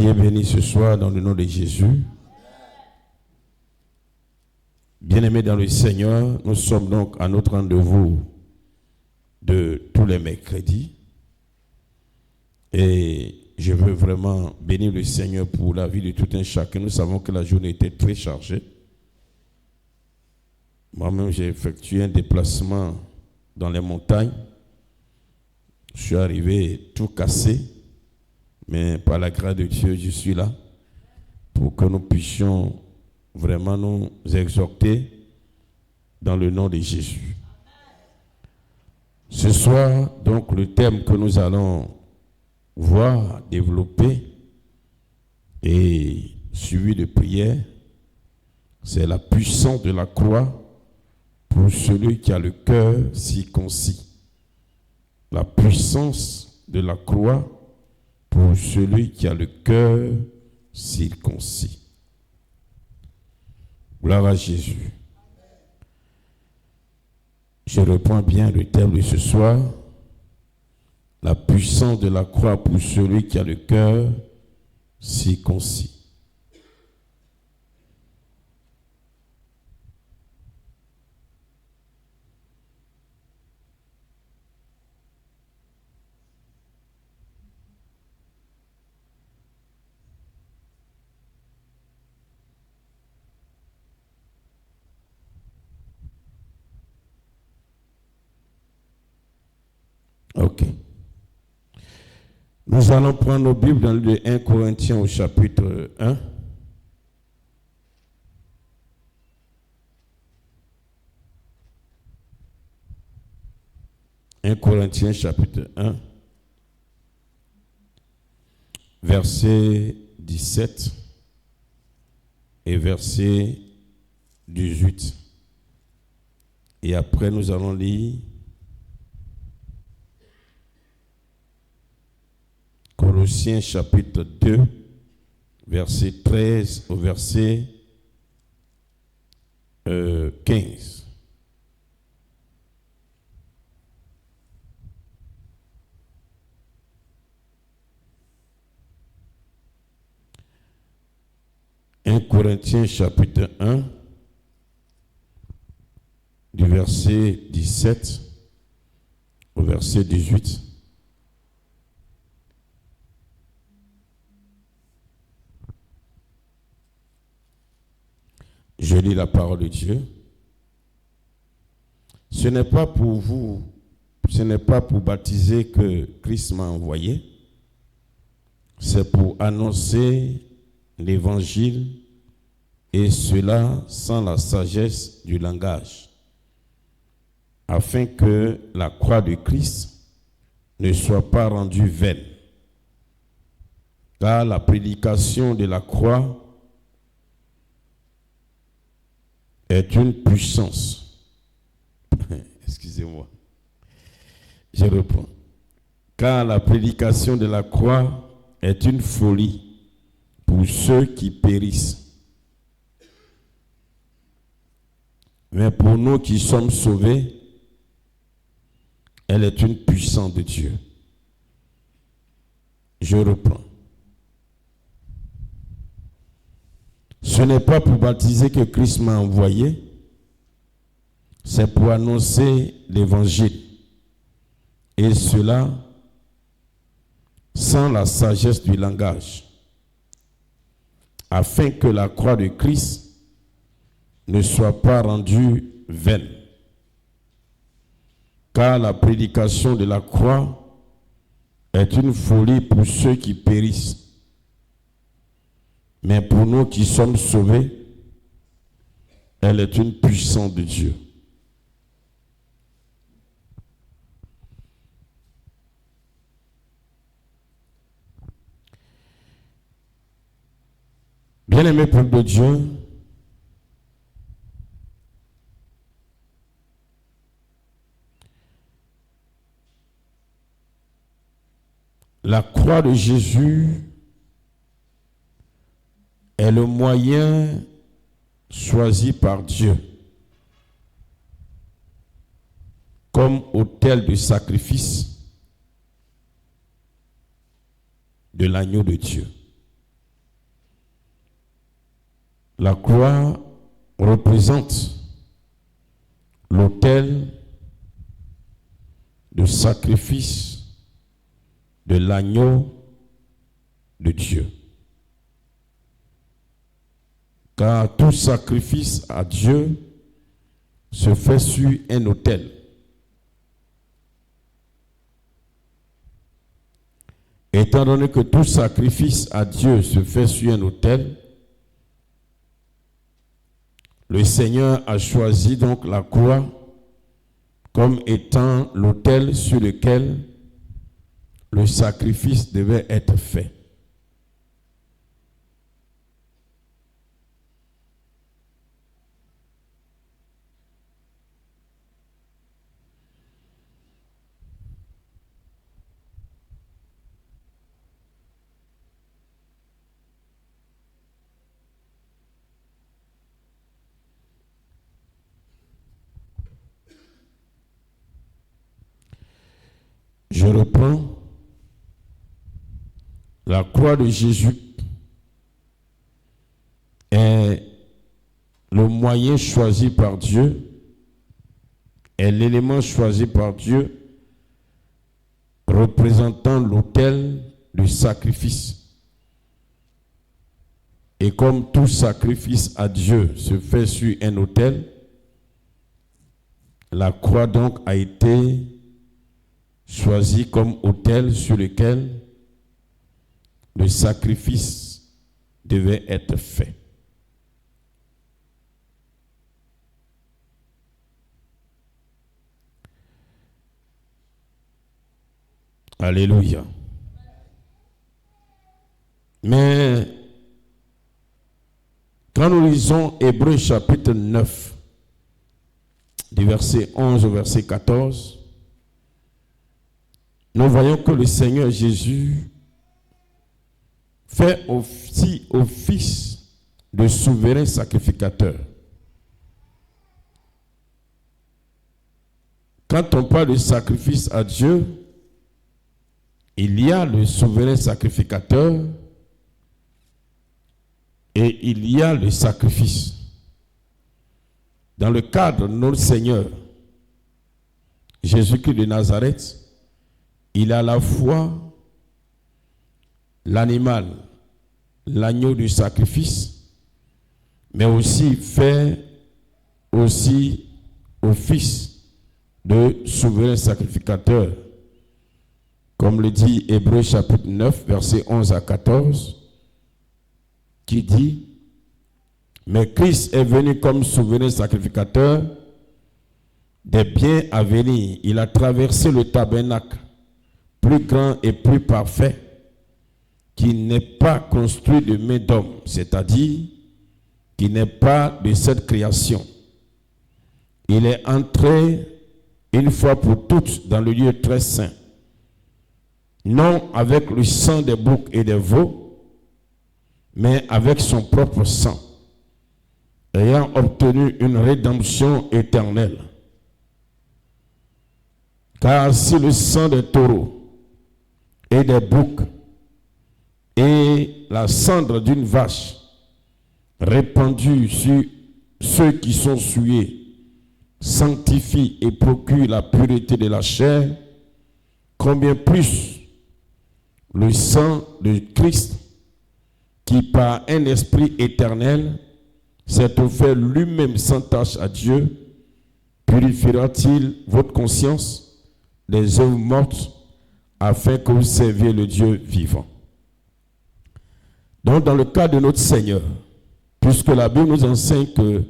Bienvenue ce soir dans le nom de Jésus. Bien-aimés dans le Seigneur, nous sommes donc à notre rendez-vous de tous les mercredis. Et je veux vraiment bénir le Seigneur pour la vie de tout un chacun. Nous savons que la journée était très chargée. Moi-même, j'ai effectué un déplacement dans les montagnes. Je suis arrivé tout cassé. Mais par la grâce de Dieu, je suis là pour que nous puissions vraiment nous exhorter dans le nom de Jésus. Ce soir, donc, le thème que nous allons voir, développer et suivi de prière, c'est la puissance de la croix pour celui qui a le cœur circoncis. La puissance de la croix pour celui qui a le cœur circoncis. Gloire à Jésus. Je reprends bien le thème de ce soir. La puissance de la croix pour celui qui a le cœur circoncis. Ok. Nous allons prendre nos Bibles dans le 1 Corinthiens au chapitre 1. « 1 Corinthiens chapitre 1, verset 17 et verset 18. Et après, nous allons lire Colossiens chapitre 2, verset 13 au verset 15. « 1 Corinthiens chapitre 1, du verset 17 au verset 18. Je lis la parole de Dieu. Ce n'est pas pour vous, ce n'est pas pour baptiser que Christ m'a envoyé. C'est pour annoncer l'évangile, et cela sans la sagesse du langage, afin que la croix de Christ ne soit pas rendue vaine. Car la prédication de la croix est une puissance. Excusez-moi. Je reprends. Car la prédication de la croix est une folie pour ceux qui périssent. Mais pour nous qui sommes sauvés, elle est une puissance de Dieu. Je reprends. Ce n'est pas pour baptiser que Christ m'a envoyé, c'est pour annoncer l'évangile. Et cela sans la sagesse du langage, afin que la croix de Christ ne soit pas rendue vaine. Car la prédication de la croix est une folie pour ceux qui périssent. Mais pour nous qui sommes sauvés, elle est une puissance de Dieu. Bien-aimé peuple de Dieu, la croix de Jésus est le moyen choisi par Dieu comme autel de sacrifice de l'agneau de Dieu. La croix représente l'autel de sacrifice de l'agneau de Dieu. Car tout sacrifice à Dieu se fait sur un autel. Étant donné que tout sacrifice à Dieu se fait sur un autel, le Seigneur a choisi donc la croix comme étant l'autel sur lequel le sacrifice devait être fait. Je reprends. La croix de Jésus est le moyen choisi par Dieu, est l'élément choisi par Dieu représentant l'autel du sacrifice. Et comme tout sacrifice à Dieu se fait sur un autel, la croix donc a été choisie comme autel sur lequel le sacrifice devait être fait. Alléluia. Mais quand nous lisons Hébreux chapitre 9, du verset 11 au verset 14, nous voyons que le Seigneur Jésus fait aussi office de souverain sacrificateur. Quand on parle de sacrifice à Dieu, il y a le souverain sacrificateur et il y a le sacrifice. Dans le cadre de notre Seigneur, Jésus-Christ de Nazareth, il a à la fois l'animal, l'agneau du sacrifice, mais aussi fait aussi office de souverain sacrificateur. Comme le dit Hébreux chapitre 9, versets 11 à 14, qui dit: mais Christ est venu comme souverain sacrificateur des biens à venir. Il a traversé le tabernacle, plus grand et plus parfait, qui n'est pas construit de main d'homme, c'est-à-dire qui n'est pas de cette création. Il est entré une fois pour toutes dans le lieu très saint, non avec le sang des boucs et des veaux, mais avec son propre sang, ayant obtenu une rédemption éternelle. Car si le sang des taureaux et des boucs et la cendre d'une vache répandue sur ceux qui sont souillés sanctifie et procure la pureté de la chair, combien plus le sang de Christ, qui par un esprit éternel s'est offert lui-même sans tache à Dieu, purifiera-t-il votre conscience des œuvres mortes afin que vous serviez le Dieu vivant. Donc dans le cas de notre Seigneur, puisque la Bible nous enseigne que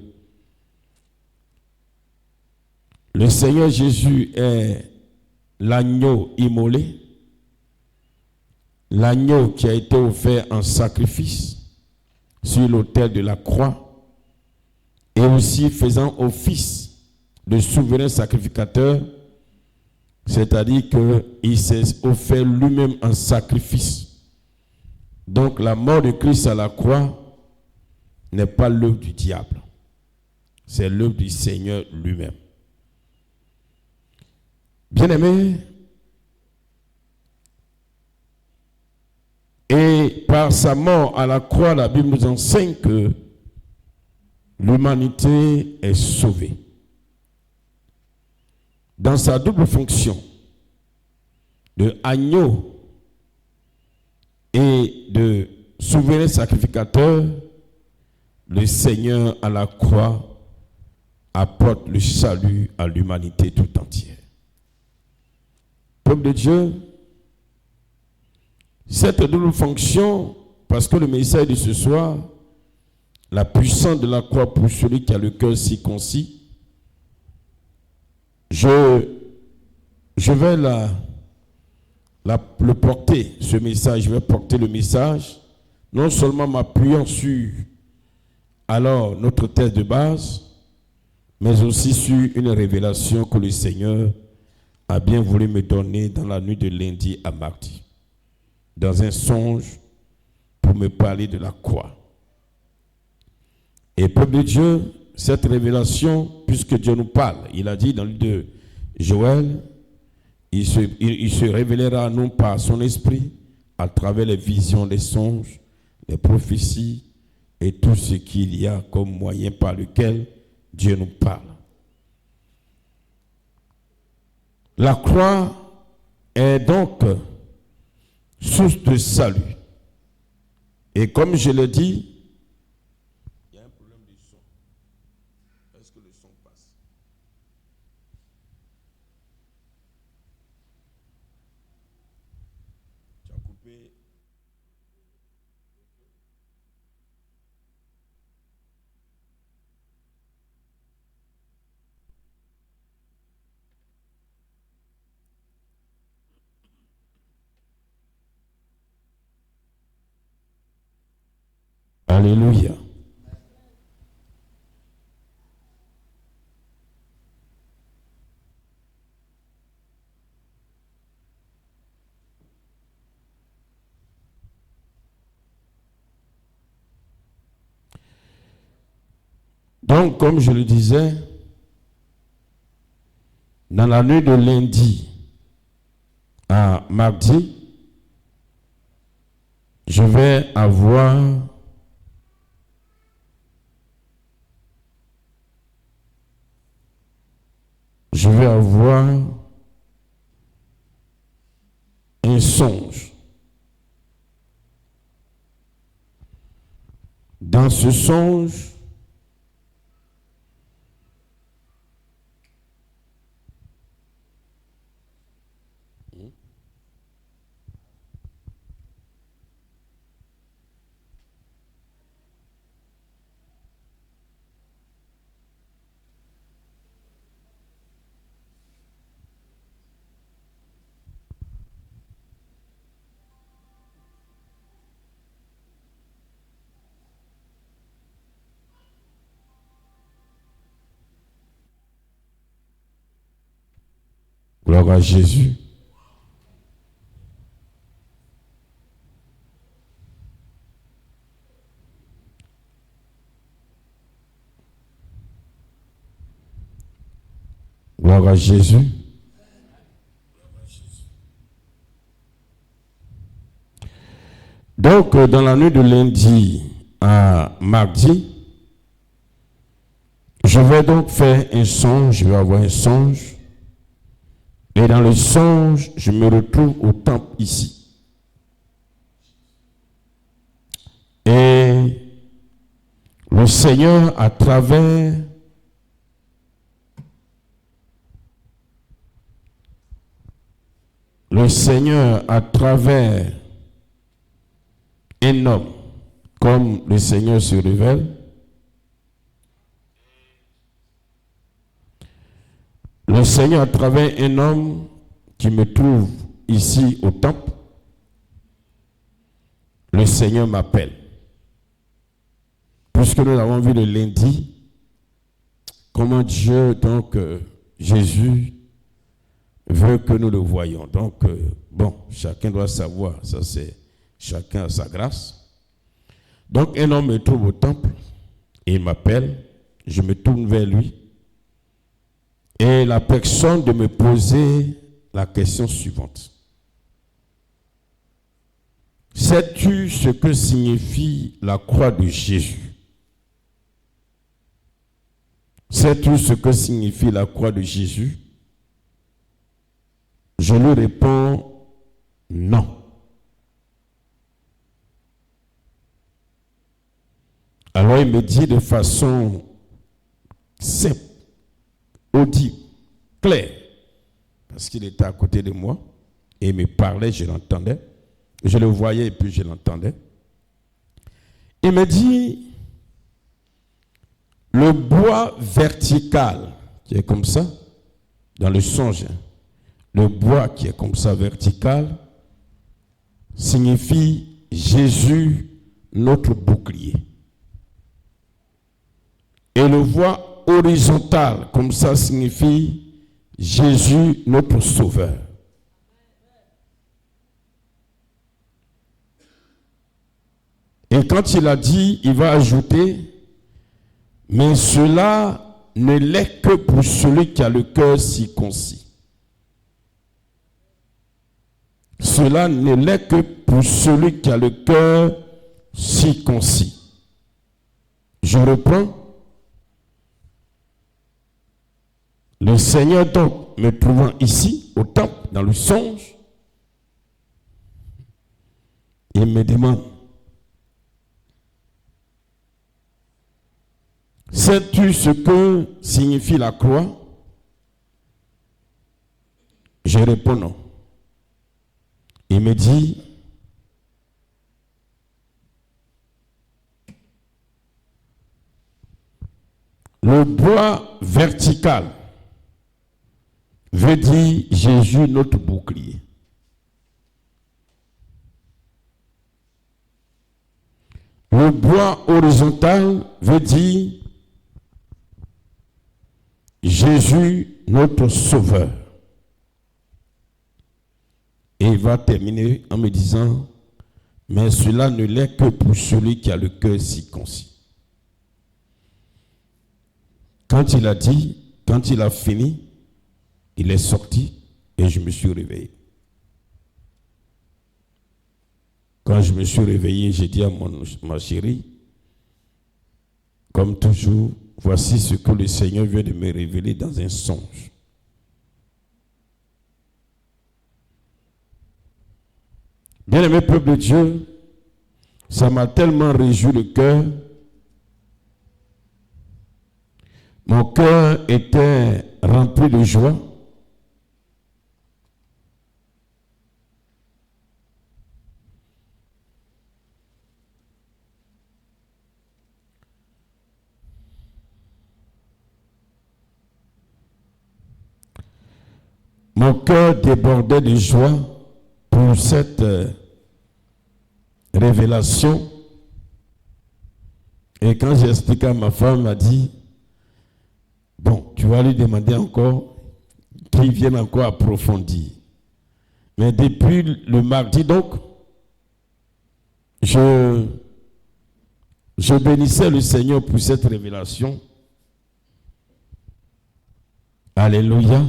le Seigneur Jésus est l'agneau immolé, l'agneau qui a été offert en sacrifice sur l'autel de la croix, et aussi faisant office de souverain sacrificateur, c'est-à-dire qu'il s'est offert lui-même en sacrifice. Donc la mort de Christ à la croix n'est pas l'œuvre du diable, c'est l'œuvre du Seigneur lui-même. Bien-aimés, et par sa mort à la croix, la Bible nous enseigne que l'humanité est sauvée. Dans sa double fonction de agneau et de souverain sacrificateur, le Seigneur à la croix apporte le salut à l'humanité tout entière. Peuple de Dieu, cette double fonction, parce que le message de ce soir, la puissance de la croix pour celui qui a le cœur circoncis, je vais le porter, ce message, je vais porter le message, non seulement m'appuyant sur alors notre thèse de base, mais aussi sur une révélation que le Seigneur a bien voulu me donner dans la nuit de lundi à mardi, dans un songe pour me parler de la croix. Et peuple de Dieu, cette révélation, puisque Dieu nous parle, il a dit dans le livre de Joël, il se révélera à nous par son esprit à travers les visions, les songes, les prophéties et tout ce qu'il y a comme moyen par lequel Dieu nous parle. La croix est donc source de salut. Et comme je l'ai dit, il y a un problème de son. Est-ce que le son passe? Tu as coupé. Alléluia. Donc, comme je le disais, dans la nuit de lundi à mardi, je vais avoir un songe. Dans ce songe, gloire à Jésus. Gloire à Jésus. Donc, dans la nuit de lundi à mardi, je vais donc faire un songe, je vais avoir un songe. Et dans le songe, je me retrouve au temple ici. Et le Seigneur, à travers un homme, comme le Seigneur se révèle, le Seigneur, à travers un homme qui me trouve ici au temple, le Seigneur m'appelle. Puisque nous l'avons vu le lundi, comment Dieu, donc Jésus, veut que nous le voyions. Donc, chacun doit savoir, ça c'est chacun a sa grâce. Donc, un homme me trouve au temple et il m'appelle, je me tourne vers lui. Et la personne de me poser la question suivante. Sais-tu ce que signifie la croix de Jésus? Sais-tu ce que signifie la croix de Jésus? Je lui réponds non. Alors il me dit de façon simple, audible, claire, parce qu'il était à côté de moi et il me parlait, je l'entendais, je le voyais et puis je l'entendais. Il me dit, le bois vertical qui est comme ça, dans le songe, le bois qui est comme ça vertical, signifie Jésus, notre bouclier. Et le bois horizontal, comme ça, signifie Jésus, notre sauveur. Et quand il a dit, il va ajouter, mais cela ne l'est que pour celui qui a le cœur circoncis. Cela ne l'est que pour celui qui a le cœur circoncis. Je reprends. Le Seigneur donc, me trouvant ici, au temple, dans le songe, il me demande, sais-tu ce que signifie la croix? Je réponds non. Il me dit, le bois vertical veut dire Jésus notre bouclier. Le bois horizontal veut dire Jésus notre sauveur. Et il va terminer en me disant, mais cela ne l'est que pour celui qui a le cœur circoncis. Quand il a dit, quand il a fini, il est sorti et je me suis réveillé. Quand je me suis réveillé, j'ai dit à ma chérie, comme toujours, voici ce que le Seigneur vient de me révéler dans un songe. Bien-aimé peuple de Dieu, ça m'a tellement réjoui le cœur. Mon cœur était rempli de joie. Mon cœur débordait de joie pour cette révélation. Et quand j'ai expliqué à ma femme, elle m'a dit, bon, tu vas lui demander encore qu'il vienne encore approfondir. Mais depuis le mardi, donc, je bénissais le Seigneur pour cette révélation. Alléluia.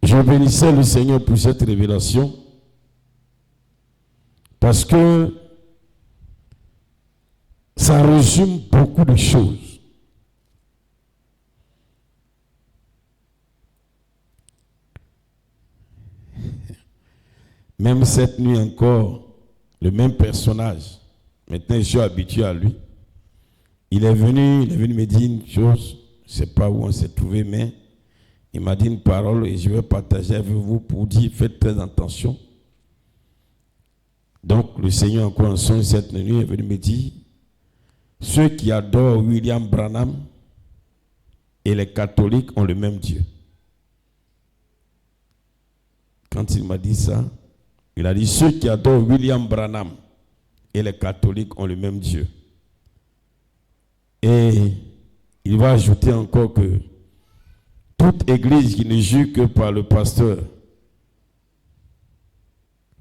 Je bénissais le Seigneur pour cette révélation parce que ça résume beaucoup de choses. Même cette nuit encore, le même personnage, maintenant je suis habitué à lui, il est venu me dire une chose, je ne sais pas où on s'est trouvé, mais il m'a dit une parole et je vais partager avec vous pour dire, faites très attention. Donc le Seigneur encore en songe cette nuit est venu me dire, ceux qui adorent William Branham et les catholiques ont le même Dieu. Quand il m'a dit ça, il a dit, ceux qui adorent William Branham et les catholiques ont le même Dieu. Et il va ajouter encore que toute église qui ne jure que par le pasteur,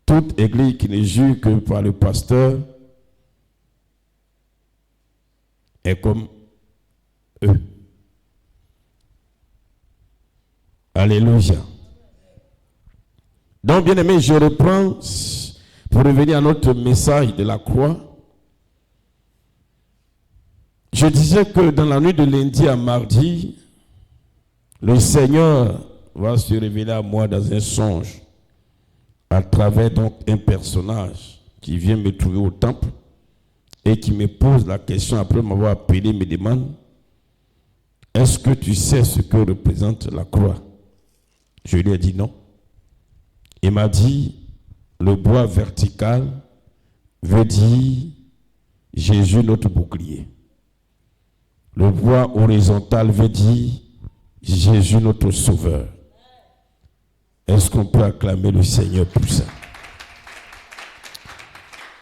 toute église qui ne jure que par le pasteur est comme eux. Alléluia. Donc, bien aimé, je reprends pour revenir à notre message de la croix. Je disais que dans la nuit de lundi à mardi, le Seigneur va se révéler à moi dans un songe, à travers donc un personnage qui vient me trouver au temple et qui me pose la question après m'avoir appelé, me demande: est-ce que tu sais ce que représente la croix? Je lui ai dit non. Il m'a dit: le bois vertical veut dire Jésus notre bouclier. Le bois horizontal veut dire Jésus notre sauveur. Est-ce qu'on peut acclamer le Seigneur pour ça?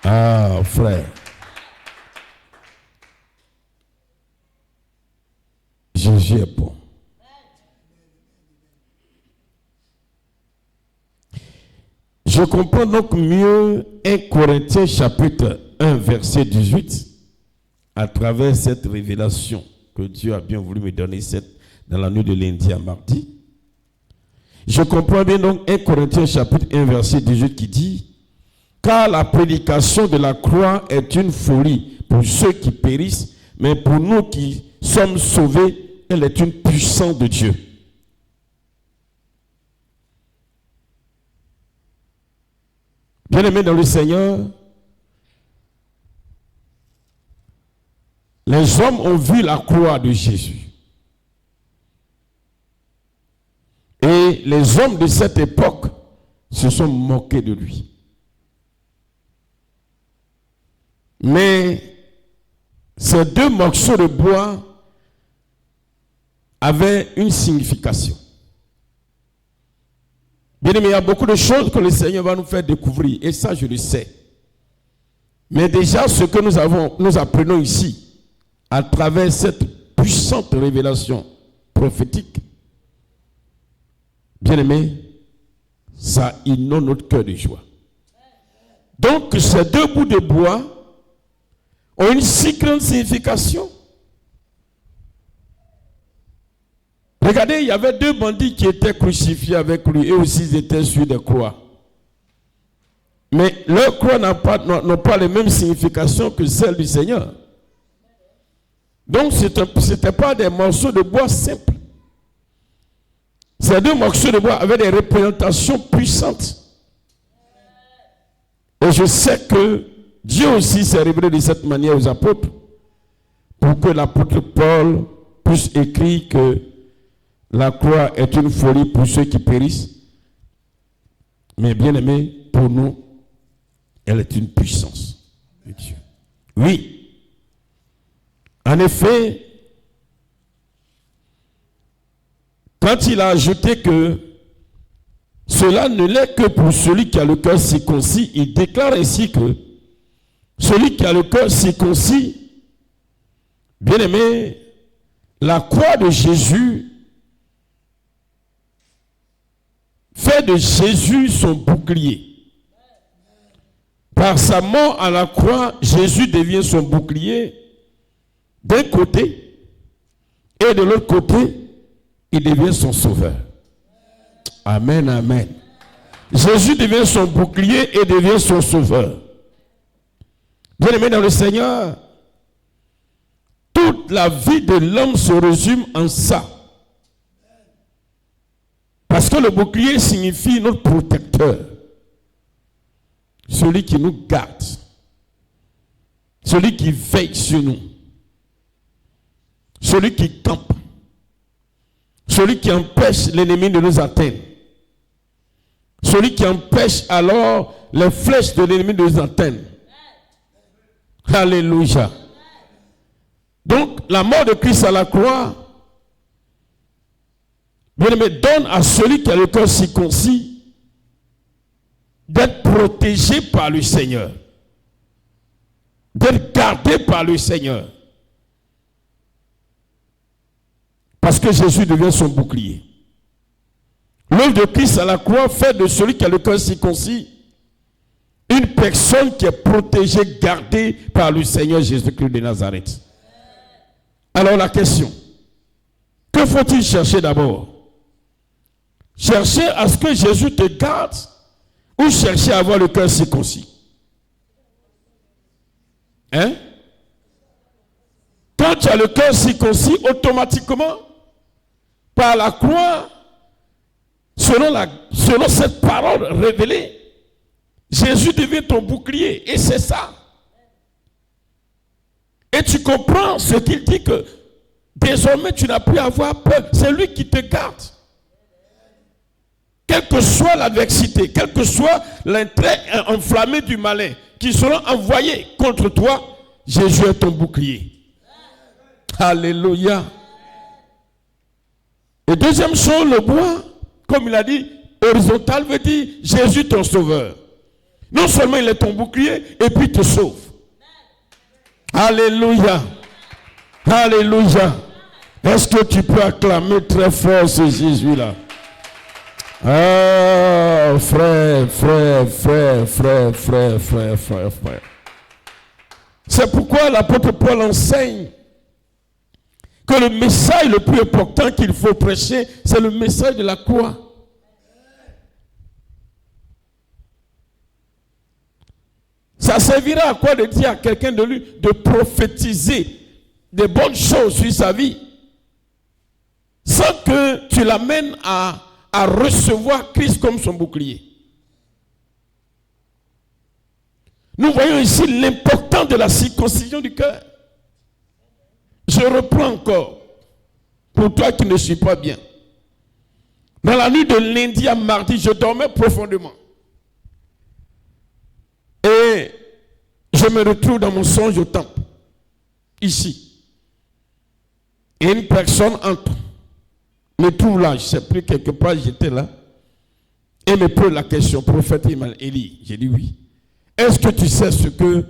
Ah, frère. Jésus est bon. Je comprends donc mieux 1 Corinthiens chapitre 1 verset 18 à travers cette révélation que Dieu a bien voulu me donner dans la nuit de lundi à mardi. Je comprends bien donc 1 Corinthiens chapitre 1 verset 18 qui dit: car la prédication de la croix est une folie pour ceux qui périssent, mais pour nous qui sommes sauvés, elle est une puissance de Dieu. Bien-aimés dans le Seigneur, les hommes ont vu la croix de Jésus. Et les hommes de cette époque se sont moqués de lui. Mais ces deux morceaux de bois avaient une signification. Bien aimé, il y a beaucoup de choses que le Seigneur va nous faire découvrir, et ça je le sais. Mais déjà, ce que nous apprenons ici, à travers cette puissante révélation prophétique, bien aimé, ça inonde notre cœur de joie. Donc, ces deux bouts de bois ont une si grande signification. Regardez, il y avait deux bandits qui étaient crucifiés avec lui, et aussi ils étaient sur des croix. Mais leurs croix n'ont pas les mêmes significations que celles du Seigneur. Donc, ce n'était pas des morceaux de bois simples. Ces deux morceaux de bois avaient des représentations puissantes. Et je sais que Dieu aussi s'est révélé de cette manière aux apôtres, pour que l'apôtre Paul puisse écrire que la croix est une folie pour ceux qui périssent, mais bien aimé, pour nous, elle est une puissance de Dieu. Oui. En effet, quand il a ajouté que cela ne l'est que pour celui qui a le cœur circoncis, il déclare ainsi que celui qui a le cœur circoncis, bien aimé, la croix de Jésus fait de Jésus son bouclier. Par sa mort à la croix, Jésus devient son bouclier d'un côté, et de l'autre côté, il devient son sauveur. Amen, amen. Jésus devient son bouclier et devient son sauveur. Bien-aimé dans le Seigneur, toute la vie de l'homme se résume en ça. Parce que le bouclier signifie notre protecteur. Celui qui nous garde. Celui qui veille sur nous. Celui qui campe. Celui qui empêche l'ennemi de nous atteindre. Celui qui empêche alors les flèches de l'ennemi de nous atteindre. Alléluia. Donc, la mort de Christ à la croix, bien-aimé, donne à celui qui a le cœur circoncis d'être protégé par le Seigneur, d'être gardé par le Seigneur. Parce que Jésus devient son bouclier. L'œuvre de Christ à la croix fait de celui qui a le cœur circoncis une personne qui est protégée, gardée par le Seigneur Jésus-Christ de Nazareth. Alors la question, que faut-il chercher d'abord? Chercher à ce que Jésus te garde ou chercher à avoir le cœur circoncis? Hein? Que Quand tu as le cœur circoncis, automatiquement, par la croix, selon cette parole révélée, Jésus devient ton bouclier. Et c'est ça. Et tu comprends ce qu'il dit que désormais tu n'as plus à avoir peur. C'est lui qui te garde. Quelle que soit l'adversité, quel que soit l'intérêt enflammé du malin qui seront envoyés contre toi, Jésus est ton bouclier. Alléluia. Et deuxième chose, le bois, comme il a dit, horizontal veut dire Jésus ton sauveur. Non seulement il est ton bouclier, et puis il te sauve. Alléluia. Alléluia. Est-ce que tu peux acclamer très fort ce Jésus-là? Ah, frère. C'est pourquoi l'apôtre Paul enseigne que le message le plus important qu'il faut prêcher, c'est le message de la croix. Ça servira à quoi de dire à quelqu'un de lui de prophétiser des bonnes choses sur sa vie sans que tu l'amènes à recevoir Christ comme son bouclier. Nous voyons ici l'importance de la circoncision du cœur. Je reprends encore, pour toi qui ne suis pas bien. Dans la nuit de lundi à mardi, je dormais profondément. Et je me retrouve dans mon songe au temple, ici. Et une personne entre, me trouve là, je ne sais plus, quelque part, j'étais là, et me pose la question, prophète Élie. J'ai dit oui. Est-ce que tu sais ce que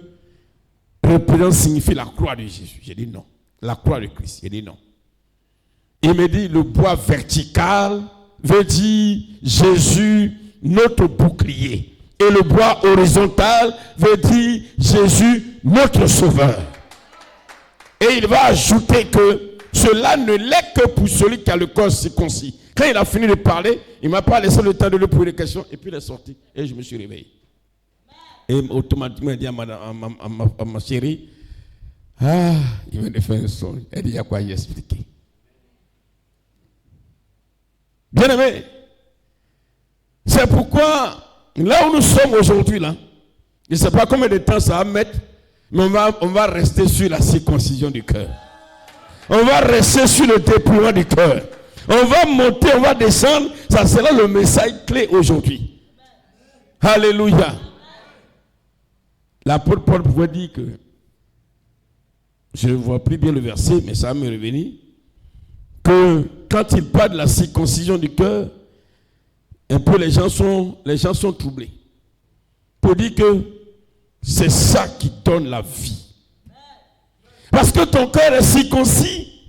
représente signifie la croix de Jésus? J'ai dit non. La croix de Christ. J'ai dit non. Il me dit le bois vertical veut dire Jésus, notre bouclier. Et le bois horizontal veut dire Jésus, notre sauveur. Et il va ajouter que cela ne l'est que pour celui qui a le corps circoncis. Quand il a fini de parler, il ne m'a pas laissé le temps de lui poser des questions. Et puis il est sorti. Et je me suis réveillé. Et automatiquement, il dit à ma chérie, ah, il m'a fait un son. Elle dit, il y a quoi y expliquer? Bien aimé, c'est pourquoi, là où nous sommes aujourd'hui, là, je ne sais pas combien de temps ça va mettre, mais on va rester sur la circoncision du cœur. On va rester sur le déploiement du cœur. On va monter, on va descendre. Ça sera le message clé aujourd'hui. Alléluia. L'apôtre Paul pouvait dire que, je ne vois plus bien le verset, mais ça va me revenir, que quand il parle de la circoncision du cœur, un peu les gens sont troublés. Pour dire que c'est ça qui donne la vie. Parce que ton cœur est circoncis,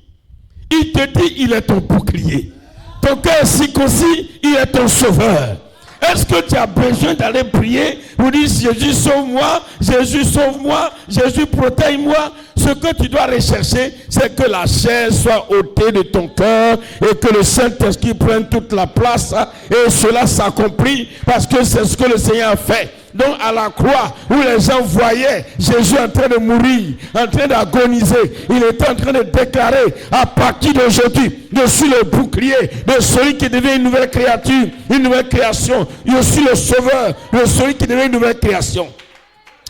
il te dit il est ton bouclier. Ton cœur est circoncis, il est ton sauveur. Est-ce que tu as besoin d'aller prier pour dire Jésus sauve-moi, Jésus sauve-moi, Jésus protège-moi? Ce que tu dois rechercher, c'est que la chair soit ôtée de ton cœur et que le Saint-Esprit prenne toute la place et cela s'accomplit parce que c'est ce que le Seigneur a fait. Donc à la croix où les gens voyaient Jésus en train de mourir, en train d'agoniser, il était en train de déclarer à partir d'aujourd'hui, je suis le bouclier de celui qui devient une nouvelle créature, une nouvelle création. Je suis le sauveur de celui qui devient une nouvelle création.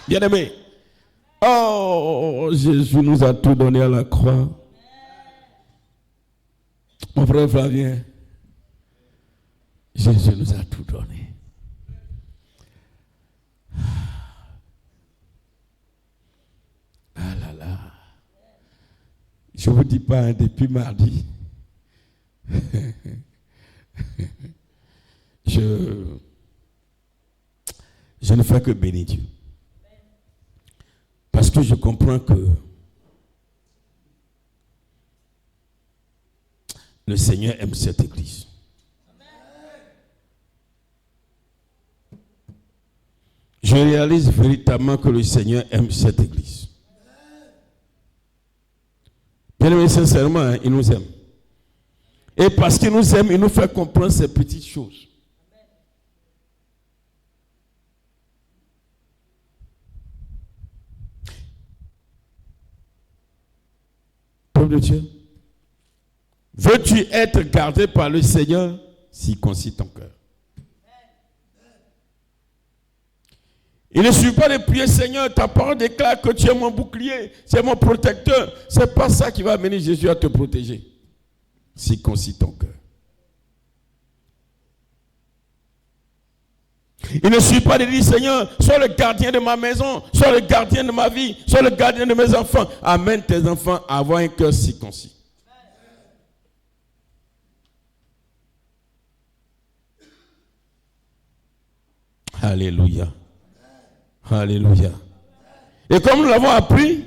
Bien aimé. Oh, Jésus nous a tout donné à la croix. Mon frère Flavien, Jésus nous a tout donné. Ah là là. Je ne vous dis pas, hein, depuis mardi, je ne fais que bénir Dieu. Parce que je comprends que le Seigneur aime cette église. Je réalise véritablement que le Seigneur aime cette église. Bien aimé, sincèrement, hein, il nous aime. Et parce qu'il nous aime, il nous fait comprendre ces petites choses. Peuple de Dieu, veux-tu être gardé par le Seigneur? Circoncis ton cœur. Il ne suffit pas de prier, Seigneur, ta parole déclare que tu es mon bouclier, c'est mon protecteur. Ce n'est pas ça qui va amener Jésus à te protéger. Circoncis ton cœur. Il ne suffit pas de dire, Seigneur, sois le gardien de ma maison, sois le gardien de ma vie, sois le gardien de mes enfants. Amène tes enfants à avoir un cœur circoncis. Alléluia. Alléluia. Et comme nous l'avons appris,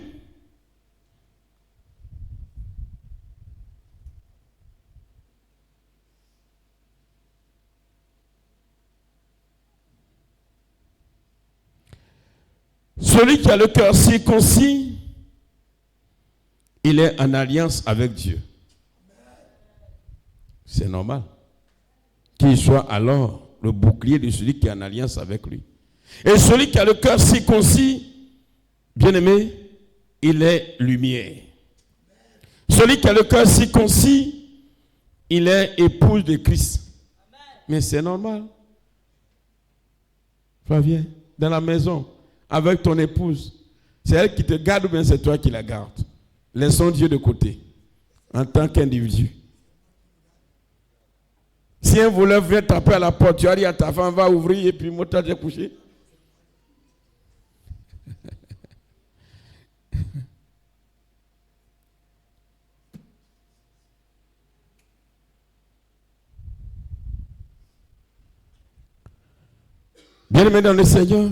celui qui a le cœur circoncis, il est en alliance avec Dieu. C'est normal qu'il soit alors le bouclier de celui qui est en alliance avec lui. Et celui qui a le cœur circoncis, bien-aimé, il est lumière. Celui qui a le cœur circoncis, il est épouse de Christ. Mais c'est normal. Flavien, dans la maison, avec ton épouse, c'est elle qui te garde ou bien c'est toi qui la gardes? Laissons Dieu de côté, en tant qu'individu. Si un voleur vient taper à la porte, tu as dit à ta femme, va ouvrir et puis moi t'as déjà couché. Bien-aimé dans le Seigneur,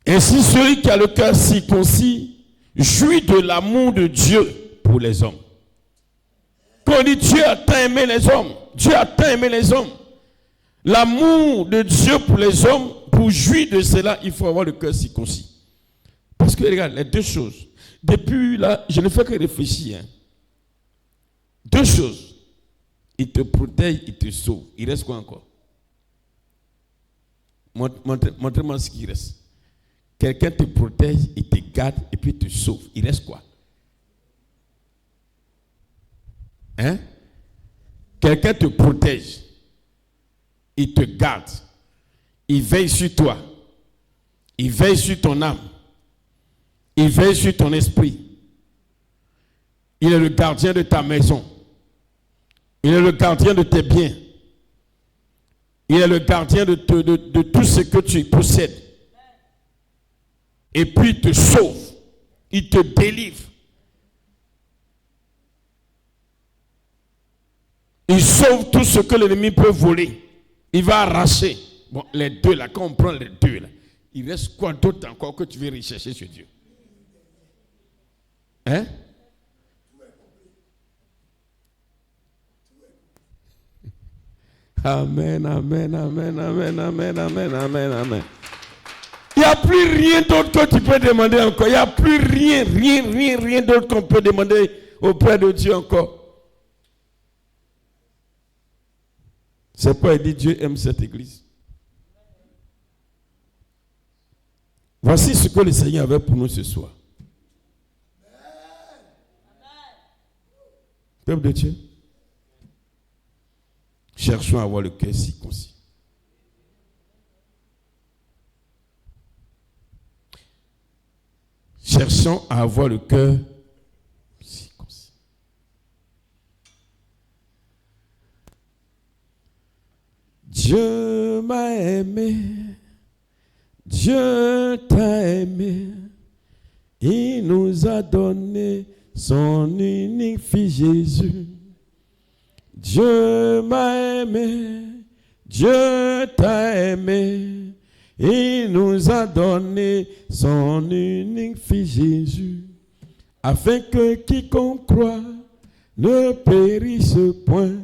ainsi celui qui a le cœur circoncis jouit de l'amour de Dieu pour les hommes. Quand on dit Dieu a tant aimé les hommes, Dieu a tant aimé les hommes. L'amour de Dieu pour les hommes, pour jouir de cela, il faut avoir le cœur circoncis. Parce que regarde, les deux choses. Depuis là, je ne fais que réfléchir. Deux choses. Il te protège, il te sauve. Il reste quoi encore? Montrez-moi ce qui reste. Quelqu'un te protège, il te garde et puis il te sauve. Il reste quoi? Hein? Quelqu'un te protège, il te garde, il veille sur toi, il veille sur ton âme, il veille sur ton esprit. Il est le gardien de ta maison. Il est le gardien de tes biens. Il est le gardien de tout ce que tu possèdes. Et puis il te sauve. Il te délivre. Il sauve tout ce que l'ennemi peut voler. Il va arracher. Bon, les deux là, quand on prend les deux là, il reste quoi d'autre encore que tu veux rechercher sur Dieu? Hein? Amen, amen, amen, amen, amen, amen, amen, amen. Il n'y a plus rien d'autre que tu peux demander encore. Il n'y a plus rien d'autre qu'on peut demander auprès de Dieu encore. C'est pourquoi il dit Dieu aime cette église. Voici ce que le Seigneur avait pour nous ce soir. Peuple de Dieu, cherchons à avoir le cœur circoncis. Cherchons à avoir le cœur circoncis. Dieu m'a aimé, Dieu t'a aimé, il nous a donné son unique fils Jésus. Dieu m'a aimé, Dieu t'a aimé, il nous a donné son unique fils Jésus, afin que quiconque croit ne périsse point,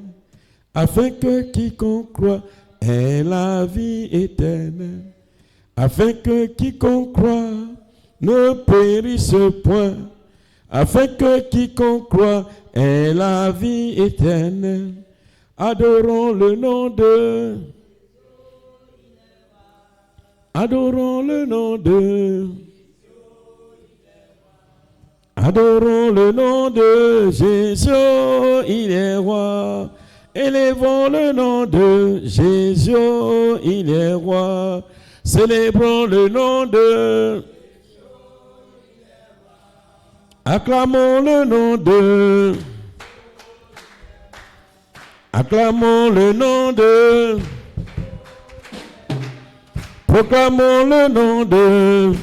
afin que quiconque croit ait la vie éternelle, afin que quiconque croit ne périsse point, afin que quiconque croit ait la vie éternelle. Adorons le nom de Adorons le nom de... Adorons le nom de Jésus, il est roi. Élevons le nom de Jésus, il est roi. Célébrons le nom de... Acclamons le nom de... Acclamons le nom de... Proclamons le nom de...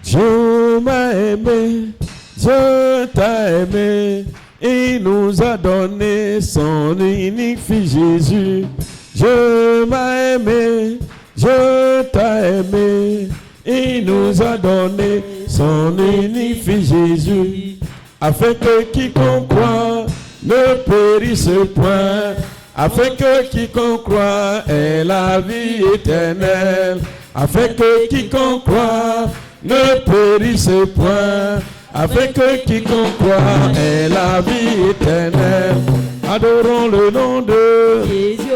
Dieu m'a aimé, Dieu t'a aimé, il nous a donné son unique fils Jésus. Dieu m'a aimé, Dieu t'a aimé, il nous a donné son unique fils Jésus, afin que quiconque croit ne périsse point, afin que quiconque croit ait la vie éternelle, afin que quiconque croit ne périsse point, afin que quiconque croit ait la vie éternelle. Adorons le nom de Jésus,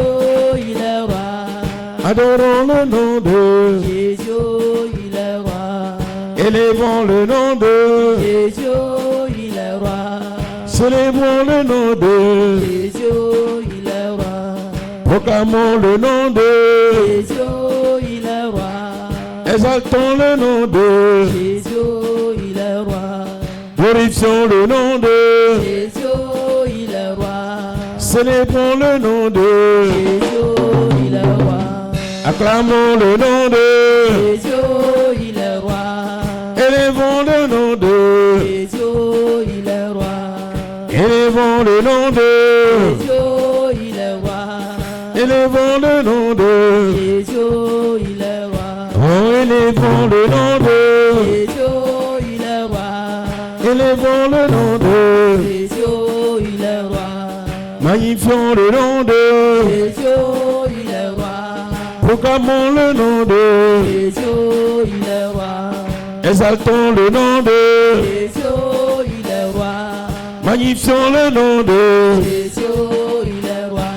il est roi. Adorons le nom de Jésus, il est roi. Élevons le nom de Jésus, il est roi. Célébrons le nom de Jésus, il est roi. Proclamons le nom de Jésus, il est roi. Exaltons le nom de Jésus, il est roi. Glorifions le nom de Jésus, il est roi. Célébrons le nom de Jésus, il est roi. Acclamons le nom de Jésus, il est roi. Élevons le nom de Jésus, il est roi. Élevons le nom de Jésus, il est roi. Élevons le nom de Jésus, il est roi. Oh, élevons le nom de Jésus, il est roi. Élevons le nom de Jésus, il est roi. Magnifions le nom de Jésus, il est roi. Proclamons le nom de Jésus, il est roi. Exaltons le nom de Jésus, il est roi. Magnifions le nom de Jésus, il est roi.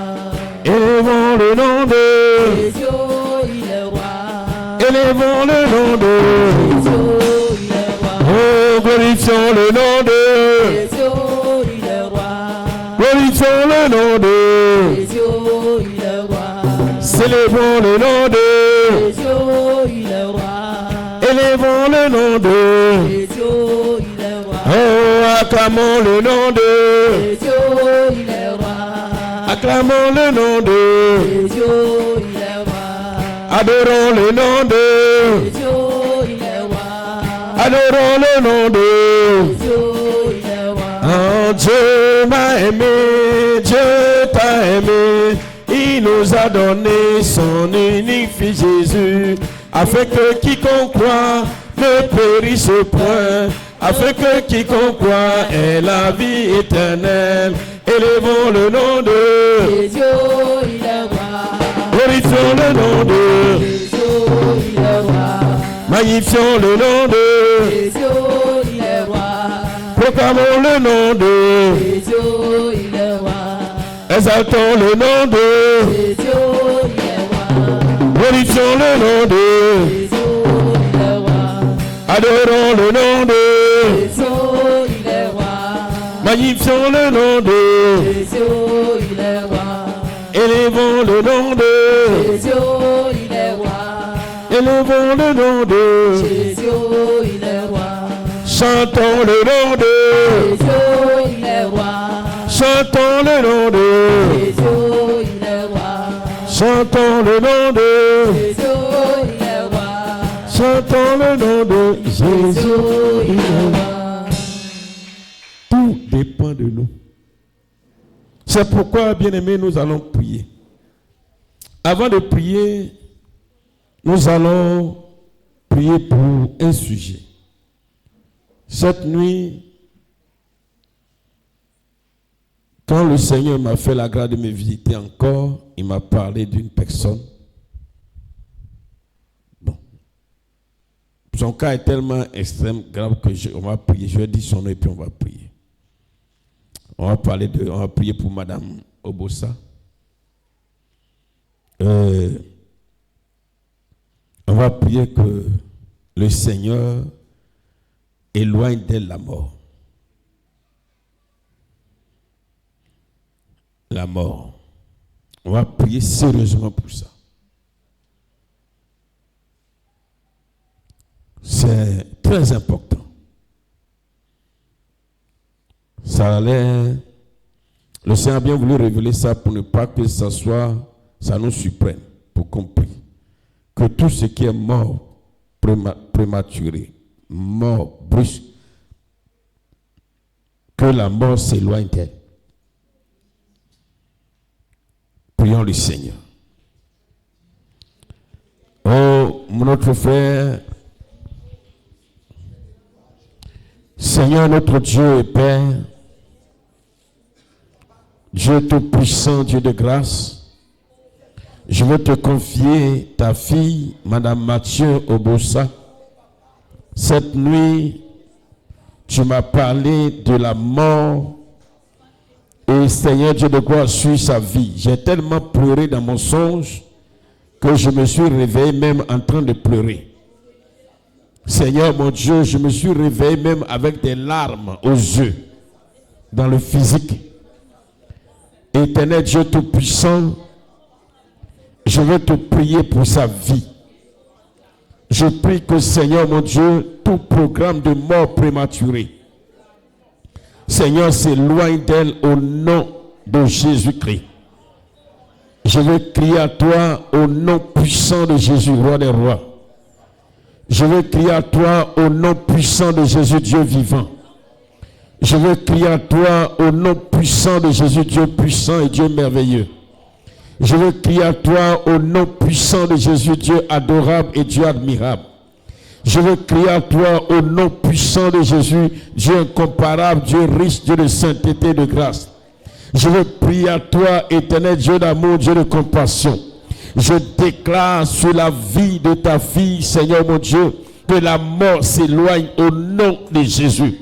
Élevons le nom de Jésus, il est roi. Élevons le nom de Jésus, il est roi. Oh, glorifions le nom de Jésus, il est roi. Glorifions le nom de Jésus, il est roi. Célébrons le nom de Jésus, il est roi. Élevons le nom de Jésus, il est roi. Oh, acclamons le nom de Jésus, il est roi. Acclamons le nom de Jésus, il est roi. Adorons le nom de Jésus, il est roi. Adorons le nom de Jésus, il est roi. Oh, Dieu m'a aimé, Dieu t'a aimé, il nous a donné son unique fils Jésus, afin que quiconque croit ne périsse point, afin que quiconque croit ait la vie éternelle. Élevons le nom de Jésus, il est roi. Glorifions le nom de Jésus, il est roi. Magnifions le nom de Jésus, il est roi. Proclamons le nom de Jésus, il est roi. Exaltons le nom de Jésus, il est roi. Glorifions le nom de Jésus, il est roi. Adorons le nom de Jésus, il est roi. Magnifions le nom de Jésus, il est roi. Élevons le nom de Jésus, il est roi. Élevons le nom de Jésus, il est roi. Chantons le nom de Jésus, il est roi. Chantons le nom de Jésus, il est roi. Chantons le nom de Jésus, il est roi. Chantons le nom de Jésus. Jésus, il est roi. Tout dépend de nous. C'est pourquoi, bien-aimés, nous allons prier. Avant de prier, nous allons prier pour un sujet. Cette nuit, quand le Seigneur m'a fait la grâce de me visiter encore, il m'a parlé d'une personne. Bon. Son cas est tellement extrême, grave que on va prier. Je vais dire son nom et puis on va prier. On va prier pour Madame Obosa. va prier que le Seigneur éloigne d'elle la mort. La mort. On va prier sérieusement pour ça. C'est très important. Ça allait. Le Seigneur a bien voulu révéler ça pour ne pas que ça nous surprenne, pour qu'on prie. Que tout ce qui est mort prématuré, mort brusque, que la mort s'éloigne d'elle. Prions le Seigneur. Oh, notre frère, Seigneur notre Dieu et Père, Dieu Tout-Puissant, Dieu de grâce, je veux te confier ta fille, Madame Mathieu Obosa. Cette nuit, tu m'as parlé de la mort et Seigneur Dieu de gloire suit sa vie. J'ai tellement pleuré dans mon songe que je me suis réveillé même en train de pleurer. Seigneur mon Dieu, je me suis réveillé même avec des larmes aux yeux, dans le physique. Éternel Dieu Tout-Puissant, je veux te prier pour sa vie. Je prie que Seigneur mon Dieu, tout programme de mort prématurée, Seigneur, s'éloigne d'elle au nom de Jésus-Christ. Je veux crier à toi au nom puissant de Jésus, roi des rois. Je veux crier à toi au nom puissant de Jésus, Dieu vivant. Je veux crier à toi au nom puissant de Jésus, Dieu puissant et Dieu merveilleux. Je veux crier à toi au nom puissant de Jésus, Dieu adorable et Dieu admirable. Je veux crier à toi au nom puissant de Jésus, Dieu incomparable, Dieu riche, Dieu de sainteté et de grâce. Je veux prier à toi, éternel Dieu d'amour, Dieu de compassion. Je déclare sur la vie de ta fille, Seigneur mon Dieu, que la mort s'éloigne au nom de Jésus.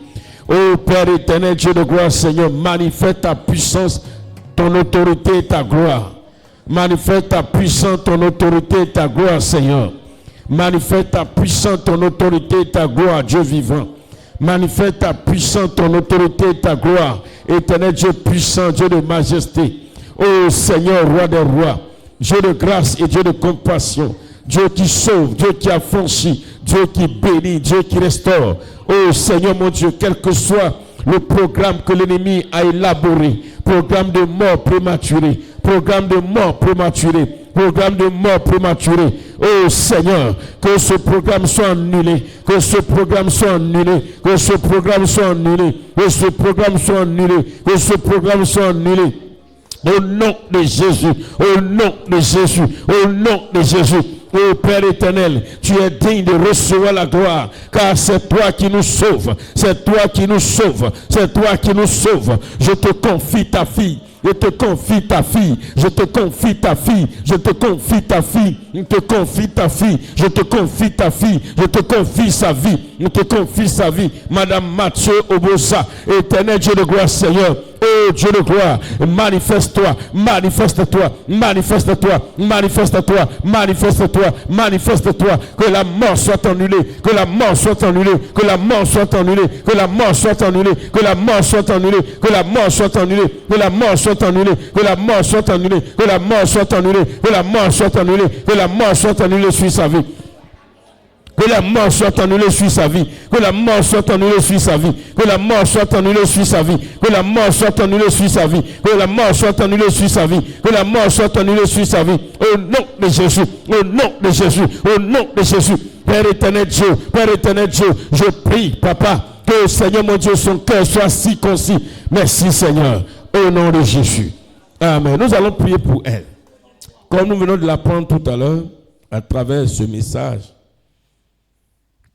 Ô Père éternel, Dieu de gloire, Seigneur, manifeste ta puissance, ton autorité et ta gloire. Manifeste ta puissance, ton autorité et ta gloire, Seigneur. Manifeste ta puissance, ton autorité et ta gloire, Dieu vivant. Manifeste ta puissance, ton autorité et ta gloire. Éternel Dieu puissant, Dieu de majesté. Ô Seigneur, roi des rois, Dieu de grâce et Dieu de compassion. Dieu qui sauve, Dieu qui affranchit, Dieu qui bénit, Dieu qui restaure. Ô Seigneur mon Dieu, quel que soit le programme que l'ennemi a élaboré, programme de mort prématurée, programme de mort prématurée, programme de mort prématurée. Oh Seigneur, que ce programme soit annulé, que ce programme soit annulé, que ce programme soit annulé, que ce programme soit annulé, que ce programme soit annulé. Au nom de Jésus, au nom de Jésus, au nom de Jésus. Ô Père éternel, tu es digne de recevoir la gloire, car c'est toi qui nous sauves, c'est toi qui nous sauves, c'est toi qui nous sauves. Je te confie ta fille. Je te confie ta fille, je te confie ta fille, je te confie ta fille, je te confie ta fille, je te confie ta fille, je te confie sa vie, je te confie sa vie. Madame Mathieu Obosa, éternel Dieu de gloire, Seigneur, oh Dieu de gloire, manifeste-toi, manifeste-toi, manifeste-toi, manifeste-toi, manifeste-toi, manifeste-toi, que la mort soit annulée, que la mort soit annulée, que la mort soit annulée, que la mort soit annulée, que la mort soit annulée, que la mort soit annulée, que la mort soit annulée, que la mort soit annulée, que la mort soit annulée, que la mort soit annulée, que la mort soit annulée sur sa vie. Que la mort soit annulée sur sa vie. Que la mort soit annulée sur sa vie. Que la mort soit annulée sur sa vie. Que la mort soit annulée sur sa vie. Que la mort soit annulée sur sa vie. Que la mort soit annulée sur sa vie. Au nom de Jésus. Au nom de Jésus. Au nom de Jésus. Père éternel Dieu. Père éternel Dieu. Je prie, Papa, que Seigneur mon Dieu, son cœur soit circoncis. Merci Seigneur. Au nom de Jésus. Amen. Nous allons prier pour elle. Comme nous venons de l'apprendre tout à l'heure, à travers ce message,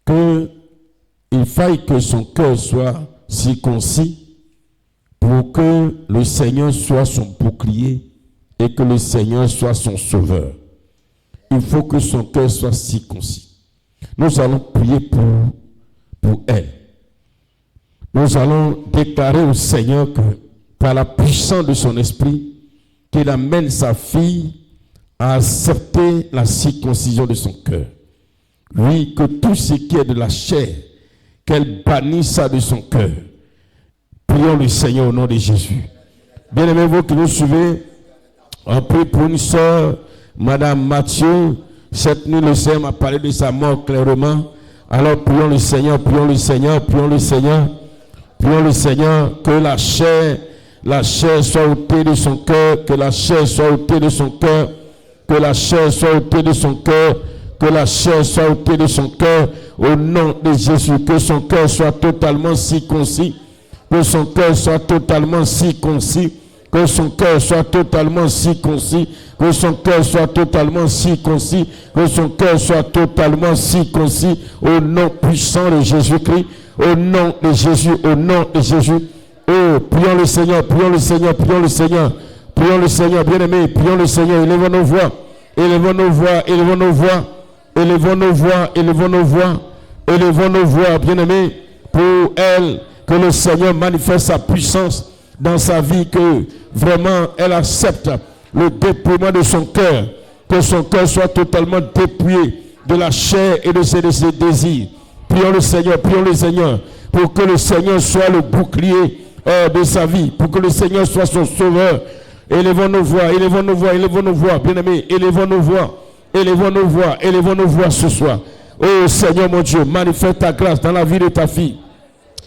qu'il faille que son cœur soit circoncis pour que le Seigneur soit son bouclier et que le Seigneur soit son sauveur. Il faut que son cœur soit circoncis. Nous allons prier pour elle. Nous allons déclarer au Seigneur que par la puissance de son esprit, qu'il amène sa fille à accepter la circoncision de son cœur. Oui, que tout ce qui est de la chair, qu'elle bannisse ça de son cœur. Prions le Seigneur au nom de Jésus. Bien-aimés, vous qui nous suivez, on prie pour une sœur, Madame Mathieu. Cette nuit, le Seigneur m'a parlé de sa mort clairement. Alors prions le Seigneur, prions le Seigneur, prions le Seigneur. Prions le Seigneur que la chair soit ôtée de son cœur, que la chair soit ôtée de son cœur, que la chair soit ôtée de son cœur, que la chair soit ôtée de son cœur, au nom de Jésus, que son cœur soit totalement circoncis, que son cœur soit totalement circoncis, que son cœur soit totalement circoncis, que son cœur soit totalement circoncis, que son cœur soit totalement circoncis, au nom puissant de Jésus-Christ, au nom de Jésus, au nom de Jésus. Oh, prions le Seigneur, prions le Seigneur, prions le Seigneur, prions le Seigneur, bien-aimés, prions le Seigneur, élevons nos voix, élevons nos voix, élevons nos voix, élevons nos voix, élevons nos voix, élevons nos voix, bien-aimés, pour elle, que le Seigneur manifeste sa puissance dans sa vie, que vraiment elle accepte le dépouillement de son cœur, que son cœur soit totalement dépouillé de la chair et de ses désirs. Prions le Seigneur, pour que le Seigneur soit le bouclier de sa vie, pour que le Seigneur soit son sauveur. Élevons nos voix, élevons nos voix, élevons nos voix, bien-aimés, élevons nos voix, élevons nos voix, élevons nos voix ce soir. Oh Seigneur mon Dieu, manifeste ta grâce dans la vie de ta fille.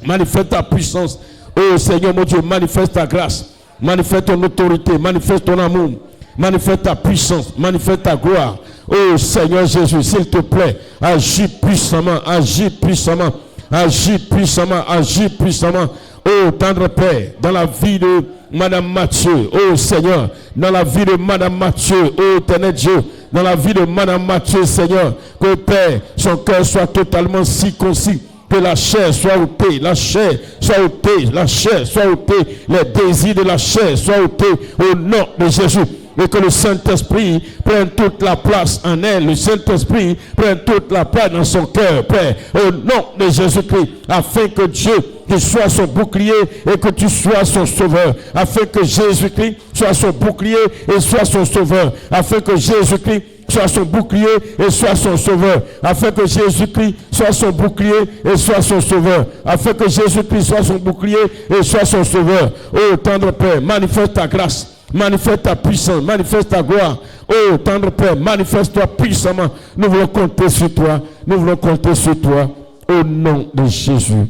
Manifeste ta puissance. Oh Seigneur mon Dieu, manifeste ta grâce. Manifeste ton autorité, manifeste ton amour. Manifeste ta puissance, manifeste ta gloire. Oh Seigneur Jésus, s'il te plaît, agis puissamment, agis puissamment, agis puissamment, agis puissamment. Oh tendre Père, dans la vie de Madame Mathieu, oh Seigneur, dans la vie de Madame Mathieu, oh éternel Dieu, dans la vie de Madame Mathieu, Seigneur, que Père, son cœur soit totalement circoncis. Que la chair soit ôtée, la chair soit ôtée, la chair soit ôtée, les désirs de la chair soient ôtés au nom de Jésus. Et que le Saint-Esprit prenne toute la place en elle, le Saint-Esprit prenne toute la place dans son cœur, Père, au nom de Jésus-Christ, afin que Dieu, tu sois son bouclier et que tu sois son sauveur, afin que Jésus-Christ soit son bouclier et soit son sauveur, afin que Jésus-Christ soit son bouclier et soit son sauveur, afin que Jésus-Christ soit son bouclier et soit son sauveur, afin que Jésus-Christ soit son bouclier et soit son sauveur. Oh tendre Père, manifeste ta grâce, manifeste ta puissance, manifeste ta gloire. Oh tendre Père, manifeste-toi puissamment. Nous voulons compter sur toi, nous voulons compter sur toi, au nom de Jésus.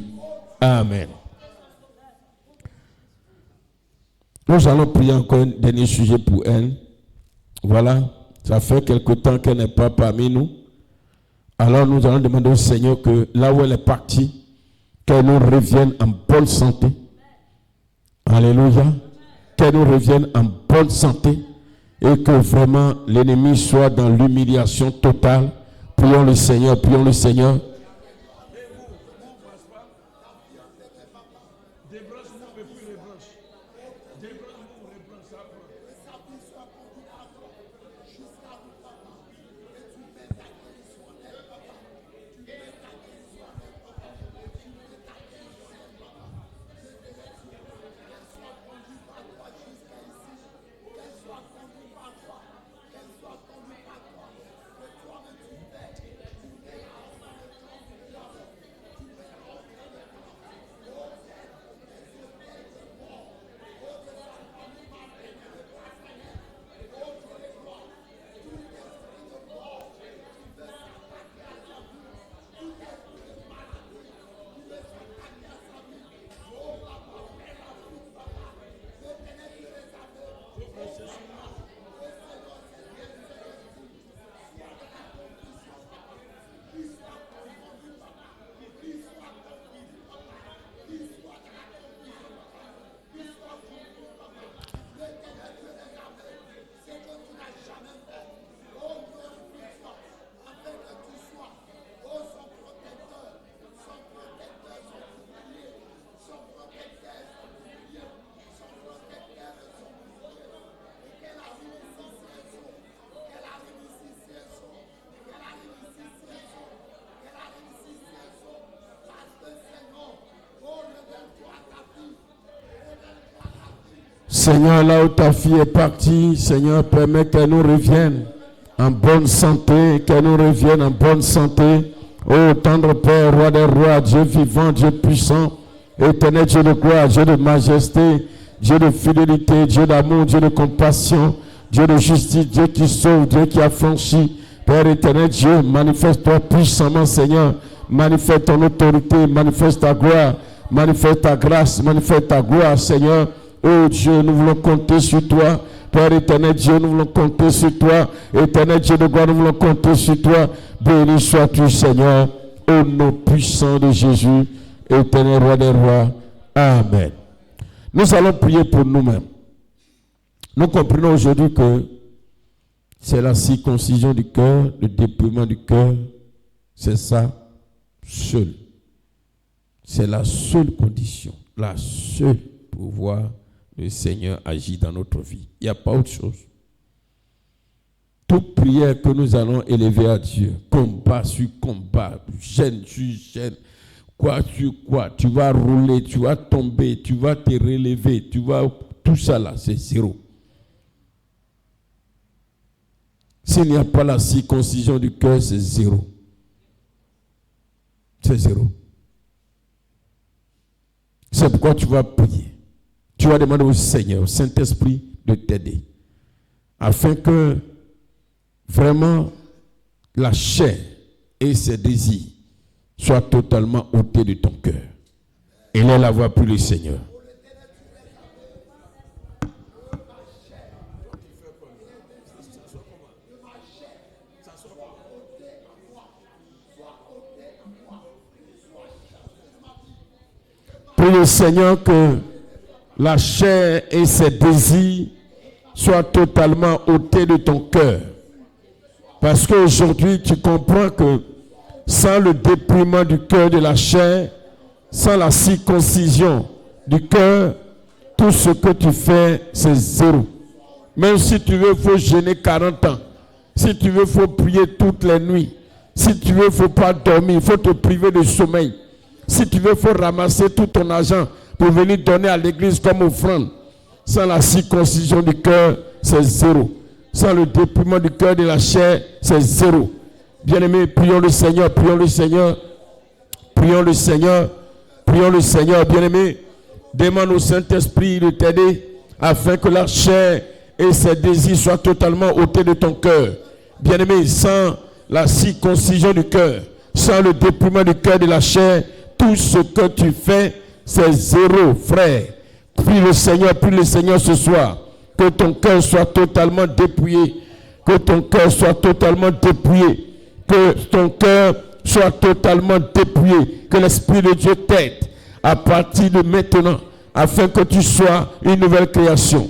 Amen. Nous allons prier encore un dernier sujet pour elle. Voilà. Ça fait quelque temps qu'elle n'est pas parmi nous. Alors nous allons demander au Seigneur que là où elle est partie, qu'elle nous revienne en bonne santé. Alléluia. Qu'elle nous revienne en bonne santé et que vraiment l'ennemi soit dans l'humiliation totale. Prions le Seigneur, prions le Seigneur. Seigneur, là où ta fille est partie, Seigneur, permets qu'elle nous revienne en bonne santé, qu'elle nous revienne en bonne santé. Ô tendre Père, Roi des rois, Dieu vivant, Dieu puissant, éternel Dieu de gloire, Dieu de majesté, Dieu de fidélité, Dieu d'amour, Dieu de compassion, Dieu de justice, Dieu qui sauve, Dieu qui a franchi. Père éternel Dieu, manifeste-toi puissamment, Seigneur. Manifeste ton autorité, manifeste ta gloire, manifeste ta grâce, manifeste ta gloire, Seigneur. Oh Dieu, nous voulons compter sur toi. Père éternel Dieu, nous voulons compter sur toi. Éternel Dieu de gloire, nous voulons compter sur toi. Béni sois-tu, Seigneur, au nom puissant de Jésus, éternel roi des rois. Amen. Nous allons prier pour nous-mêmes. Nous comprenons aujourd'hui que c'est la circoncision du cœur, le dépouillement du cœur. C'est ça seul. C'est la seule condition, la seule pour voir le Seigneur agir dans notre vie. Il n'y a pas autre chose. Toute prière que nous allons élever à Dieu, combat sur combat, gêne sur gêne, quoi sur quoi, tu vas rouler, tu vas tomber, tu vas te relever, tu vas... Tout ça là, c'est zéro. S'il n'y a pas la circoncision du cœur, c'est zéro. C'est zéro. C'est pourquoi tu vas prier. Tu vas demander au Seigneur, au Saint-Esprit, de t'aider. Afin que vraiment la chair et ses désirs soient totalement ôtés de ton cœur. Et là, la voix pour le Seigneur. Prie le Seigneur que la chair et ses désirs soient totalement ôtés de ton cœur. Parce qu'aujourd'hui, tu comprends que sans le dépouillement du cœur de la chair, sans la circoncision du cœur, tout ce que tu fais, c'est zéro. Même si tu veux, il faut jeûner 40 ans. Si tu veux, il faut prier toutes les nuits. Si tu veux, il ne faut pas dormir, il faut te priver de sommeil. Si tu veux, il faut ramasser tout ton argent pour venir donner à l'église comme offrande. Sans la circoncision du cœur, c'est zéro. Sans le dépouillement du cœur de la chair, c'est zéro. Bien-aimés, prions le Seigneur, prions le Seigneur, prions le Seigneur, prions le Seigneur, bien-aimés. Demande au Saint-Esprit de t'aider afin que la chair et ses désirs soient totalement ôtés de ton cœur. Bien-aimés, sans la circoncision du cœur, sans le dépouillement du cœur de la chair, tout ce que tu fais, c'est zéro, frère. Prie le Seigneur ce soir. Que ton cœur soit totalement dépouillé. Que ton cœur soit totalement dépouillé. Que ton cœur soit totalement dépouillé. Que l'Esprit de Dieu t'aide à partir de maintenant, afin que tu sois une nouvelle création.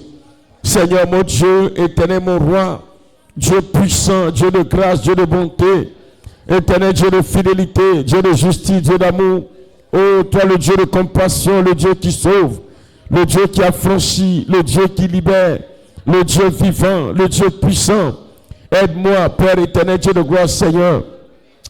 Seigneur mon Dieu, éternel mon roi, Dieu puissant, Dieu de grâce, Dieu de bonté, éternel Dieu de fidélité, Dieu de justice, Dieu d'amour. Oh, toi le Dieu de compassion, le Dieu qui sauve, le Dieu qui affranchit, le Dieu qui libère, le Dieu vivant, le Dieu puissant. Aide-moi, Père éternel, Dieu de gloire, Seigneur,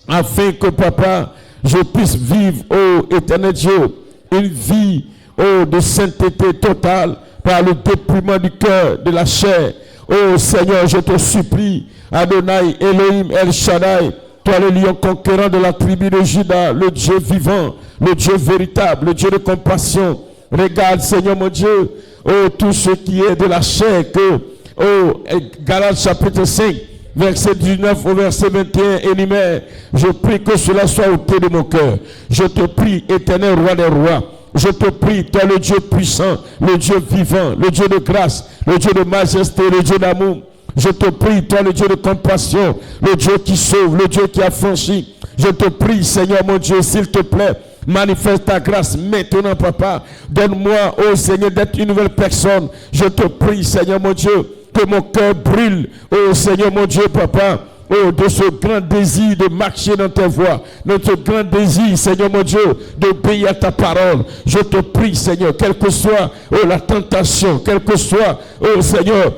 afin que, Papa, je puisse vivre, oh éternel Dieu, une vie, oh, de sainteté totale par le dépouillement du cœur, de la chair. Oh Seigneur, je te supplie, Adonai, Elohim, El Shaddai, toi le lion conquérant de la tribu de Juda, le Dieu vivant, le Dieu véritable, le Dieu de compassion. Regarde, Seigneur mon Dieu, oh, tout ce qui est de la chair, que, oh, Galates chapitre 5, verset 19 au verset 21, énumère. Je prie que cela soit ôté de mon cœur. Je te prie, éternel roi des rois. Je te prie, toi le Dieu puissant, le Dieu vivant, le Dieu de grâce, le Dieu de majesté, le Dieu d'amour. Je te prie, toi le Dieu de compassion, le Dieu qui sauve, le Dieu qui affranchit. Je te prie, Seigneur mon Dieu, s'il te plaît, manifeste ta grâce maintenant, Papa. Donne-moi, oh Seigneur, d'être une nouvelle personne. Je te prie, Seigneur mon Dieu, que mon cœur brûle, oh Seigneur mon Dieu, Papa. Oh, de ce grand désir de marcher dans tes voies, de ce grand désir, Seigneur mon Dieu, d'obéir à ta parole. Je te prie, Seigneur, quelle que soit, oh, la tentation, quelle que soit, oh Seigneur,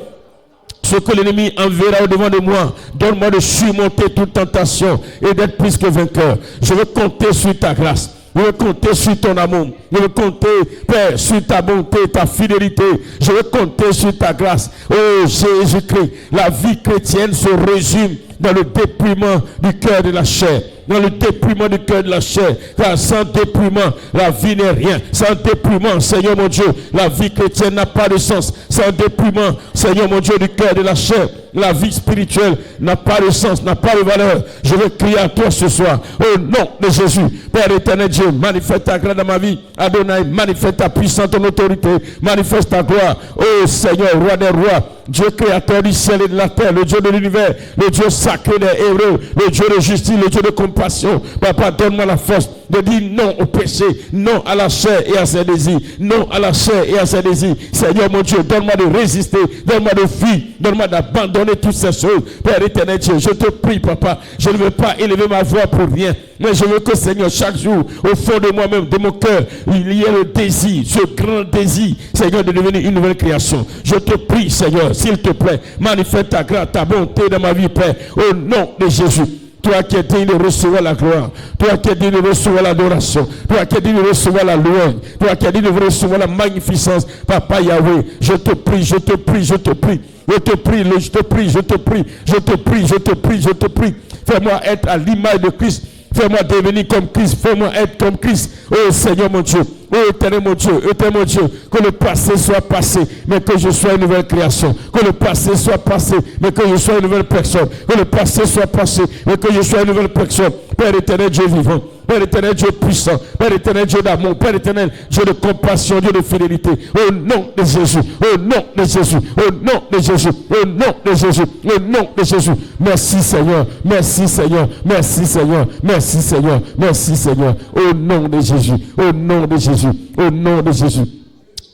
ce que l'ennemi enverra au-devant de moi, donne-moi de surmonter toute tentation et d'être plus que vainqueur. Je veux compter sur ta grâce. Je veux compter sur ton amour. Je veux compter, Père, sur ta bonté, ta fidélité. Je veux compter sur ta grâce. Oh Jésus-Christ, la vie chrétienne se résume dans le dépouillement du cœur de la chair. Dans le dépouillement du cœur de la chair. Car sans dépouillement, la vie n'est rien. Sans dépouillement, Seigneur mon Dieu, la vie chrétienne n'a pas de sens. Sans dépouillement, Seigneur mon Dieu, du cœur de la chair, la vie spirituelle n'a pas de sens, n'a pas de valeur. Je veux crier à toi ce soir, au nom de Jésus. Père éternel Dieu, manifeste ta grâce dans ma vie. Adonai, manifeste ta puissance, ton autorité. Manifeste ta gloire. Oh Seigneur, roi des rois, Dieu créateur du ciel et de la terre, le Dieu de l'univers, le Dieu sacré des Hébreux, le Dieu de justice, le Dieu de compassion. Papa, donne-moi la force de dire non au péché, non à la chair et à ses désirs, non à la chair et à ses désirs. Seigneur mon Dieu, donne-moi de résister, donne-moi de fuir, donne-moi d'abandonner toutes ces choses. Père éternel Dieu, je te prie, papa, je ne veux pas élever ma voix pour rien, mais je veux que, Seigneur, chaque jour, au fond de moi-même, de mon cœur, il y ait le désir, ce grand désir, Seigneur, de devenir une nouvelle création. Je te prie, Seigneur, s'il te plaît, manifeste ta grâce, ta bonté dans ma vie, Père, au nom de Jésus. Toi qui es digne de recevoir la gloire, toi qui es digne de recevoir l'adoration, toi qui es digne de recevoir la louange, toi qui es digne de recevoir la magnificence, Papa Yahweh, je te prie, je te prie, je te prie, je te prie, je te prie, je te prie, je te prie, je te prie, je te prie. Fais-moi être à l'image de Christ. Fais-moi devenir comme Christ. Fais-moi être comme Christ. Oh Seigneur mon Dieu. Oh éternel mon Dieu. Éternel mon Dieu. Que le passé soit passé, mais que je sois une nouvelle création. Que le passé soit passé, mais que je sois une nouvelle personne. Que le passé soit passé, mais que je sois une nouvelle personne. Père éternel Dieu vivant. Père éternel, Dieu puissant, Père éternel, Dieu d'amour, Père éternel, Dieu de compassion, Dieu de fidélité, au nom de Jésus, au nom de Jésus, au nom de Jésus, au nom de Jésus, au nom de Jésus. Merci Seigneur, merci Seigneur, merci Seigneur, merci Seigneur, merci Seigneur, au nom de Jésus, au nom de Jésus, au nom de Jésus.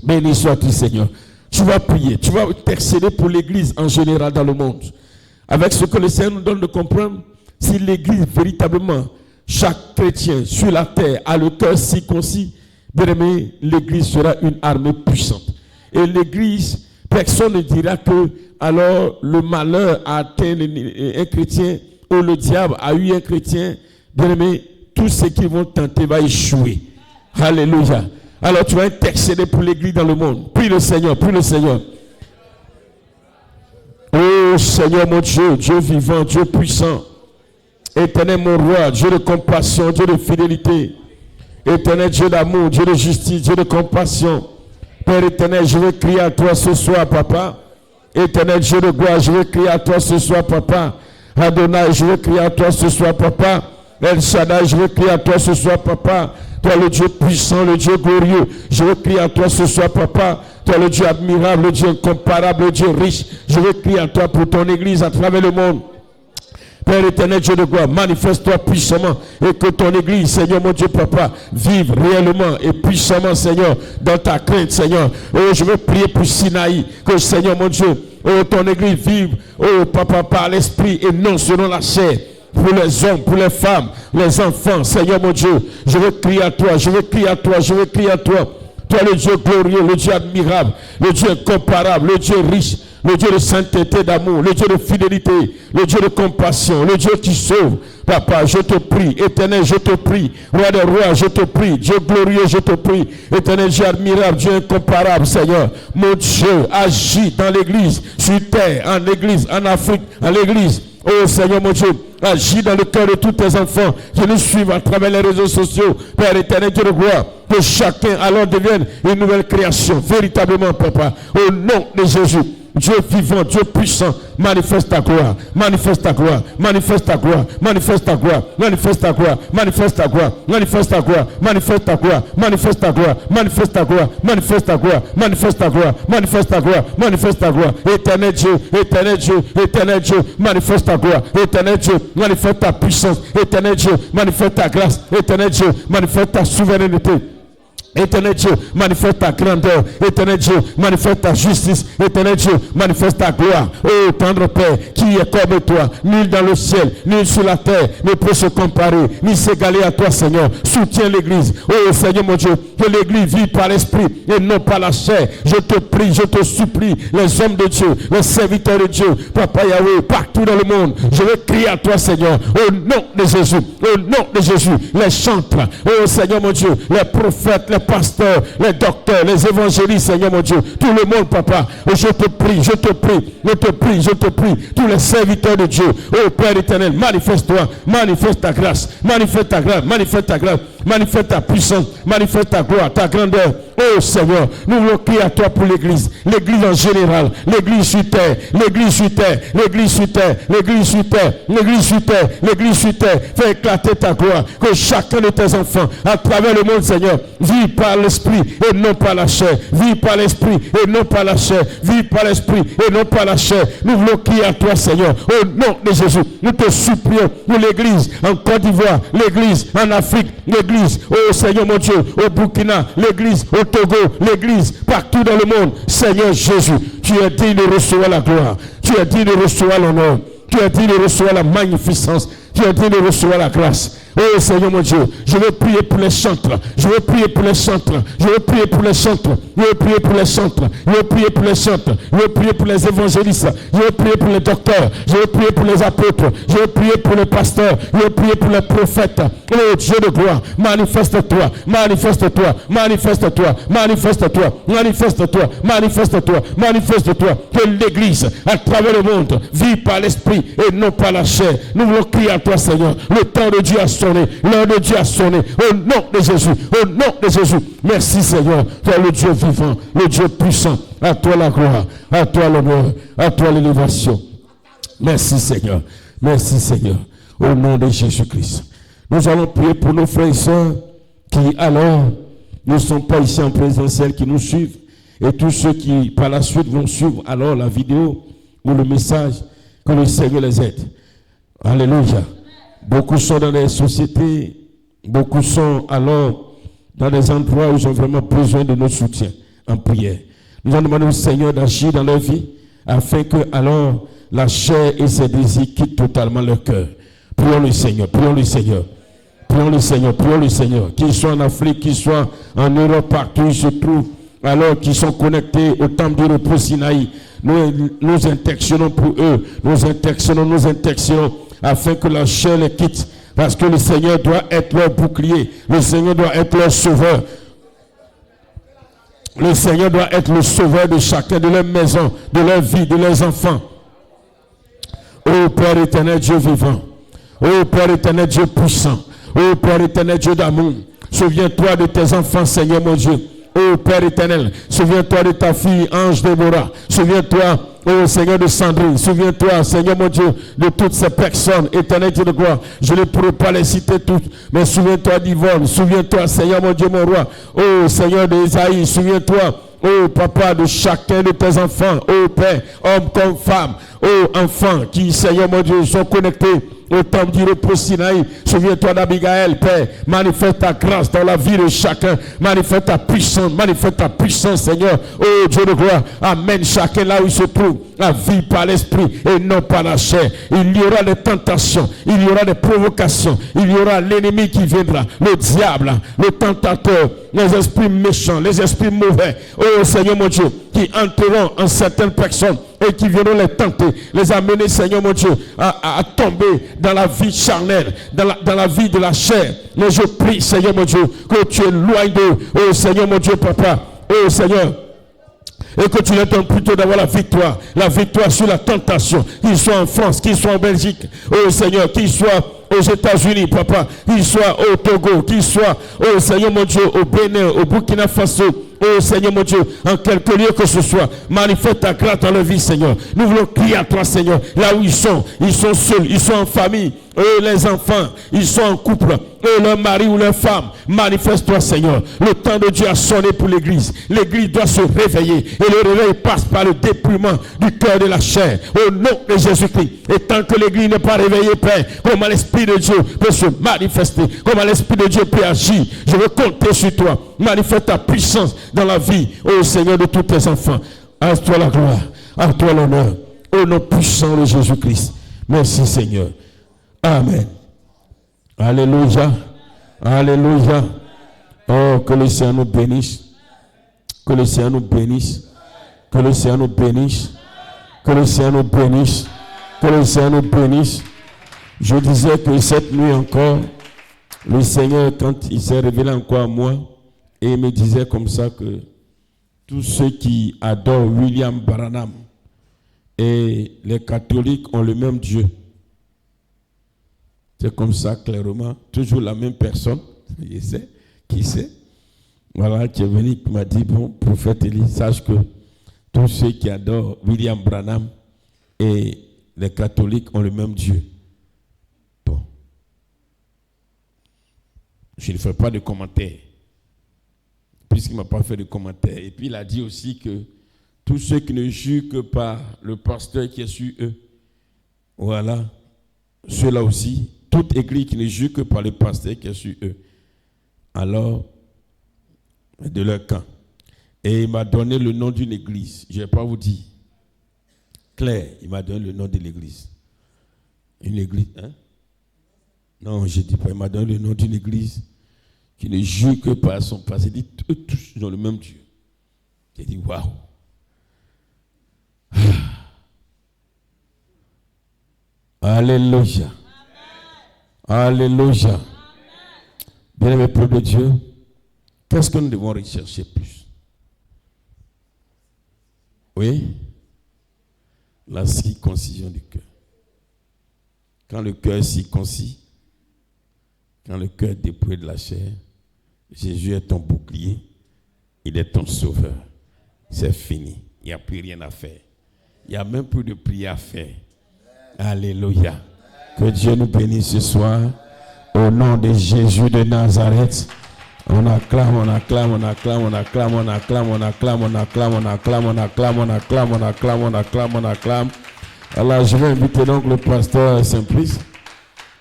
Béni sois-tu Seigneur. Tu vas prier, tu vas intercéder pour l'Église en général dans le monde. Avec ce que le Seigneur nous donne de comprendre, si l'Église véritablement, chaque chrétien sur la terre a le cœur circoncis, bien aimé, l'Église sera une armée puissante. Et l'Église, personne ne dira que alors le malheur a atteint un chrétien ou le diable a eu un chrétien. Bien aimé, tout ce qu'ils vont tenter va échouer. Alléluia. Alors tu vas intercéder pour l'Église dans le monde. Prie le Seigneur, prie le Seigneur. Oh Seigneur mon Dieu, Dieu vivant, Dieu puissant. Éternel mon roi, Dieu de compassion, Dieu de fidélité. Éternel Dieu d'amour, Dieu de justice, Dieu de compassion. Père éternel, je veux crier à toi ce soir, papa. Éternel Dieu de gloire, je veux crier à toi ce soir, papa. Adonai, je veux crier à toi ce soir, papa. El Shaddai, je veux crier à toi ce soir, papa. Toi le Dieu puissant, le Dieu glorieux, je veux crier à toi ce soir, papa. Toi le Dieu admirable, le Dieu incomparable, le Dieu riche. Je veux crier à toi pour ton Église à travers le monde. Père éternel, Dieu de gloire, manifeste-toi puissamment et que ton Église, Seigneur mon Dieu, papa, vive réellement et puissamment, Seigneur, dans ta crainte, Seigneur. Oh, je veux prier pour Sinaï, que Seigneur mon Dieu, oh, ton Église vive, oh, papa, par l'Esprit et non selon la chair. Pour les hommes, pour les femmes, les enfants, Seigneur mon Dieu, je veux crier à toi, je veux crier à toi, je veux crier à toi. Toi le Dieu glorieux, le Dieu admirable, le Dieu incomparable, le Dieu riche, le Dieu de sainteté, d'amour, le Dieu de fidélité, le Dieu de compassion, le Dieu qui sauve. Papa, je te prie, éternel, je te prie, roi des rois, je te prie, Dieu glorieux, je te prie, éternel, Dieu admirable, Dieu incomparable, Seigneur. Mon Dieu, agis dans l'église, sur terre, en église, en Afrique, en l'église. Oh Seigneur mon Dieu, agis dans le cœur de tous tes enfants qui nous suivent à travers les réseaux sociaux. Père éternel, Dieu de gloire, que chacun alors devienne une nouvelle création, véritablement, papa, au nom de Jésus. Dieu vivant, Dieu puissant, manifeste ta gloire, manifeste ta gloire, manifeste ta gloire, manifeste ta gloire, manifeste ta gloire, manifeste ta gloire, manifeste ta gloire, manifeste ta gloire, manifeste ta gloire, manifeste ta gloire, manifeste ta gloire, manifeste ta gloire, manifeste ta gloire, manifeste ta gloire, éternel Dieu, éternel Dieu, éternel Dieu, manifeste ta gloire, éternel Dieu, manifeste ta puissance, éternel Dieu, manifeste ta grâce, éternel Dieu, manifeste ta souveraineté. Éternel Dieu, manifeste ta grandeur. Éternel Dieu, manifeste ta justice. Éternel Dieu, manifeste ta gloire. Oh, tendre Père, qui est comme toi, nul dans le ciel, nul sur la terre, ne peut se comparer, ni s'égaler à toi, Seigneur. Soutiens l'Église. Oh, Seigneur mon Dieu, que l'Église vive par l'Esprit et non par la chair. Je te prie, je te supplie, les hommes de Dieu, les serviteurs de Dieu, Papa Yahweh, partout dans le monde, je vais crier à toi, Seigneur, au nom de Jésus, au nom de Jésus, les chantres, oh Seigneur mon Dieu, les prophètes, les pasteurs, les docteurs, les évangélistes, Seigneur mon Dieu, tout le monde, Papa, oh, je te prie, je te prie, je te prie, je te prie, tous les serviteurs de Dieu, oh Père éternel, manifeste-toi, manifeste ta grâce, manifeste ta grâce, manifeste ta grâce, manifeste ta puissance, manifeste ta gloire, ta grandeur. Oh Seigneur, nous voulons crier à toi pour l'Église, l'Église en général, l'Église sur terre, l'Église sur terre, l'Église sur terre, l'Église sur terre, l'Église sur terre, l'Église sur terre. Fais éclater ta gloire, que chacun de tes enfants, à travers le monde, Seigneur, vit par l'Esprit et non par la chair, vit par l'Esprit et non par la chair, vit par l'Esprit et non par la chair. Nous voulons crier à toi, Seigneur, au nom de Jésus. Nous te supplions pour l'Église en Côte d'Ivoire, l'Église en Afrique, l'Église, oh Seigneur mon Dieu, au Burkina, l'Église au Togo, l'Église partout dans le monde. Seigneur Jésus, tu es digne de recevoir la gloire, tu es digne de recevoir l'honneur, tu es digne de recevoir la magnificence, tu es digne de recevoir la grâce. Oh Seigneur mon Dieu, je veux prier pour les chantres, je veux prier pour les chantres, je veux prier pour les chantres, je veux prier pour les chantres, je veux prier pour les chantres, je veux prier pour les évangélistes, je veux prier pour les docteurs, je veux prier pour les apôtres, je veux prier pour les pasteurs, je veux prier pour les prophètes. Oh Dieu de gloire, manifeste-toi, manifeste-toi, manifeste-toi, manifeste-toi, manifeste-toi, manifeste-toi, manifeste-toi, que l'Église à travers le monde vit par l'Esprit et non par la chair. Nous voulons crier à toi, Seigneur, le temps de Dieu a sonné, l'heure de Dieu a sonné, au nom de Jésus, au nom de Jésus. Merci Seigneur, toi le Dieu vivant, le Dieu puissant, à toi la gloire, à toi l'honneur, à toi l'élévation. Merci Seigneur, merci Seigneur, au nom de Jésus-Christ. Nous allons prier pour nos frères et sœurs qui alors ne sont pas ici en présentiel, qui nous suivent, et tous ceux qui par la suite vont suivre alors la vidéo ou le message, que le Seigneur les aide. Alléluia. Beaucoup sont dans les sociétés, beaucoup sont alors dans des endroits où ils ont vraiment besoin de notre soutien en prière. Nous allons demander au Seigneur d'agir dans leur vie afin que alors la chair et ses désirs quittent totalement leur cœur. Prions le Seigneur, prions le Seigneur. Prions le Seigneur, prions le Seigneur. Qu'ils soient en Afrique, qu'ils soient en Europe, partout où ils se trouvent, alors qu'ils sont connectés au temple du repos Sinaï. Nous intercessionnons pour eux, nous intercessionnons, afin que la chair les quitte. Parce que le Seigneur doit être leur bouclier, le Seigneur doit être leur sauveur. Le Seigneur doit être le sauveur de chacun, de leur maison, de leur vie, de leurs enfants. Ô Père éternel, Dieu vivant. Ô Père éternel, Dieu puissant. Ô Père éternel, Dieu d'amour. Souviens-toi de tes enfants, Seigneur mon Dieu. Ô Père éternel, souviens-toi de ta fille Ange Déborah. Souviens-toi, ô Seigneur de Sandrine. Souviens-toi, Seigneur mon Dieu, de toutes ces personnes. Éternel Dieu de gloire. Je ne pourrais pas les citer toutes, mais souviens-toi d'Yvonne. Souviens-toi, Seigneur mon Dieu, mon roi. Ô Seigneur d'Ésaïe, souviens-toi, ô Papa, de chacun de tes enfants. Ô Père, homme comme femme. Ô enfants qui, Seigneur mon Dieu, sont connectés au temple du repos Sinaï. Souviens-toi d'Abigaël, Père. Manifeste ta grâce dans la vie de chacun. Manifeste ta puissance, Seigneur. Oh Dieu de gloire, amène chacun là où il se trouve à vivre par l'esprit et non par la chair. Il y aura des tentations, il y aura des provocations, il y aura l'ennemi qui viendra, le diable, le tentateur, les esprits méchants, les esprits mauvais. Oh Seigneur mon Dieu, qui entreront en certaines personnes et qui viendront les tenter, les amener, Seigneur mon Dieu, à tomber dans la vie charnelle, dans la vie de la chair. Mais je prie, Seigneur mon Dieu, que tu éloignes d'eux, oh Seigneur mon Dieu, Papa, oh Seigneur, et que tu leur donnes plutôt d'avoir la victoire sur la tentation, qu'ils soient en France, qu'ils soient en Belgique, oh Seigneur, qu'ils soient aux États-Unis, Papa, qu'ils soient au Togo, qu'ils soient, oh Seigneur mon Dieu, au Bénin, au Burkina Faso, oh Seigneur mon Dieu, en quelque lieu que ce soit, manifeste ta grâce dans leur vie, Seigneur. Nous voulons crier à toi, Seigneur, là où ils sont seuls, ils sont en famille, eux les enfants, ils sont en couple, eux leur mari ou leur femme, manifeste-toi, Seigneur. Le temps de Dieu a sonné pour l'Église. L'Église doit se réveiller et le réveil passe par le dépouillement du cœur de la chair. Au nom de Jésus-Christ. Et tant que l'Église n'est pas réveillée, Père, comment l'Esprit de Dieu peut se manifester, comment l'Esprit de Dieu peut agir. Je veux compter sur toi. Manifeste ta puissance dans la vie, ô Seigneur, de tous tes enfants. À toi la gloire, à toi l'honneur, au nom puissant de Jésus-Christ. Merci Seigneur. Amen. Alléluia. Alléluia. Oh, que le Seigneur nous bénisse. Que le Seigneur nous bénisse. Que le Seigneur nous bénisse. Que le Seigneur nous bénisse. Que le Seigneur nous bénisse. Je disais que cette nuit encore, le Seigneur, quand il s'est révélé encore à moi, et il me disait comme ça que tous ceux qui adorent William Branham et les catholiques ont le même Dieu. C'est comme ça, clairement, toujours la même personne, je sais, qui sait. Voilà, qui est venu, qui m'a dit, bon, prophète Élie, sache que tous ceux qui adorent William Branham et les catholiques ont le même Dieu. Bon. Je ne ferai pas de commentaires, puisqu'il ne m'a pas fait de commentaires. Et puis il a dit aussi que tous ceux qui ne jurent que par le pasteur qui est sur eux, voilà, ceux-là aussi, toute église qui ne jure que par le pasteur qui est sur eux, alors, de leur camp. Et il m'a donné le nom d'une église. Je ne vais pas vous dire. Claire, il m'a donné le nom de l'église. Une église, hein? Non, je ne dis pas. Il m'a donné le nom d'une église qui ne jure que par son passé. Il dit, eux tous dans le même Dieu. J'ai dit, waouh. Alléluia. Alléluia. Bien-aimé peuple de Dieu, qu'est-ce que nous devons rechercher plus? Oui, la circoncision du cœur. Quand le cœur est circoncis, quand le cœur est dépouillé de la chair, Jésus est ton bouclier, il est ton sauveur. C'est fini, il n'y a plus rien à faire. Il n'y a même plus de prière à faire. Alléluia. Que Dieu nous bénisse ce soir. Au nom de Jésus de Nazareth. On acclame, on acclame, on acclame, on acclame, on acclame, on acclame, on acclame, on acclame, on acclame, on acclame, on acclame, on acclame, on acclame. Alors je vais inviter donc le pasteur Simplice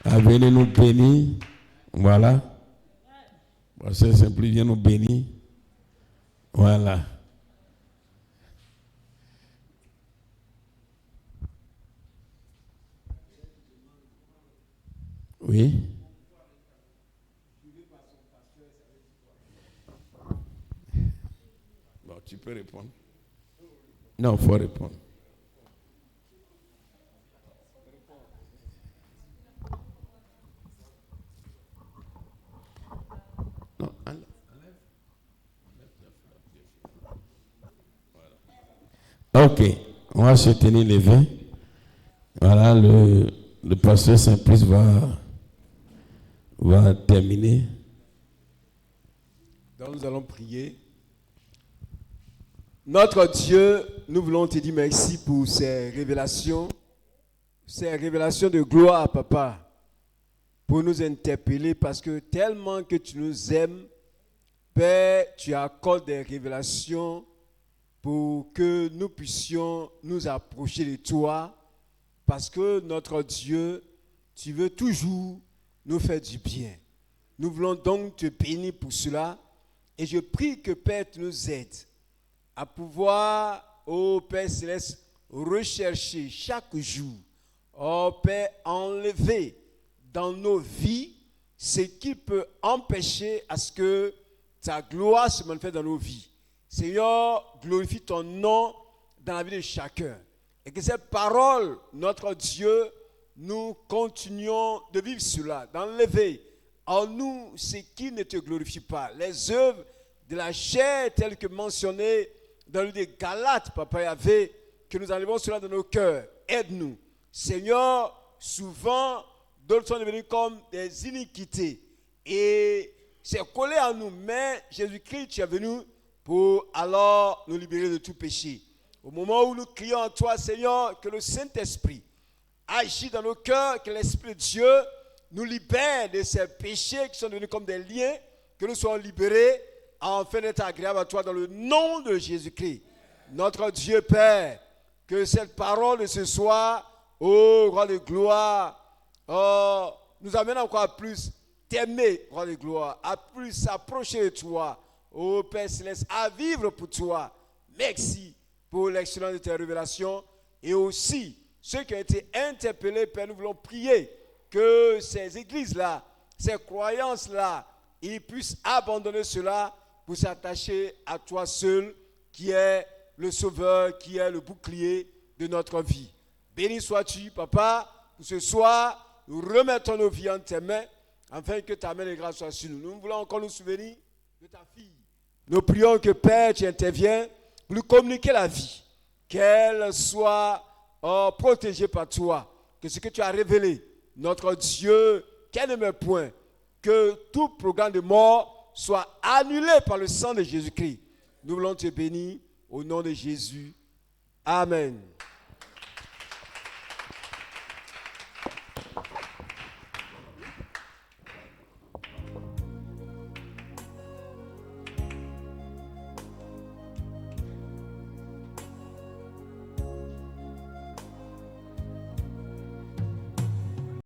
à venir nous bénir. Voilà. Pasteur Simplice vient nous bénir. Voilà. Oui. Bon, tu peux répondre. Non, il faut répondre. Non, enlève. Ok, on va se tenir les 20. Voilà, le pasteur Simplice va terminer. Donc nous allons prier. Notre Dieu, nous voulons te dire merci pour ces révélations de gloire, Papa, pour nous interpeller parce que tellement que tu nous aimes, Père, tu accordes des révélations pour que nous puissions nous approcher de toi parce que notre Dieu, tu veux toujours nous faire du bien. Nous voulons donc te bénir pour cela et je prie que Père, tu nous aides à pouvoir, ô Père Céleste, rechercher chaque jour, ô Père, enlever dans nos vies ce qui peut empêcher à ce que ta gloire se manifeste dans nos vies. Seigneur, glorifie ton nom dans la vie de chacun. Et que cette parole, notre Dieu, nous continuons de vivre cela, d'enlever en nous ce qui ne te glorifie pas. Les œuvres de la chair telles que mentionnées dans le livre des Galates, Papa Yahvé, que nous enlevons cela dans nos cœurs. Aide-nous. Seigneur, souvent, d'autres sont devenus comme des iniquités. Et c'est collé à nous. Mais Jésus-Christ, tu es venu pour alors nous libérer de tout péché. Au moment où nous crions à toi, Seigneur, que le Saint-Esprit agit dans nos cœurs, que l'Esprit de Dieu nous libère de ces péchés qui sont devenus comme des liens, que nous soyons libérés afin d'être agréables à toi dans le nom de Jésus-Christ. Notre Dieu Père, que cette parole de ce soir, ô roi de gloire, nous amène encore à plus t'aimer, roi de gloire, à plus s'approcher de toi. ô Père Céleste, à vivre pour toi. Merci pour l'excellence de tes révélations. Et aussi, ceux qui ont été interpellés, Père, nous voulons prier que ces églises-là, ces croyances-là, ils puissent abandonner cela pour s'attacher à toi seul, qui est le sauveur, qui est le bouclier de notre vie. Béni sois-tu, Papa, pour ce soir, nous remettons nos vies en tes mains, afin que ta main de grâce soit sur nous. Nous voulons encore nous souvenir de ta fille. Nous prions que Père, tu interviens pour lui communiquer la vie, qu'elle soit protégée par toi, que ce que tu as révélé, notre Dieu, qu'elle ne meurt point, que tout programme de mort soit annulé par le sang de Jésus-Christ. Nous voulons te bénir au nom de Jésus. Amen.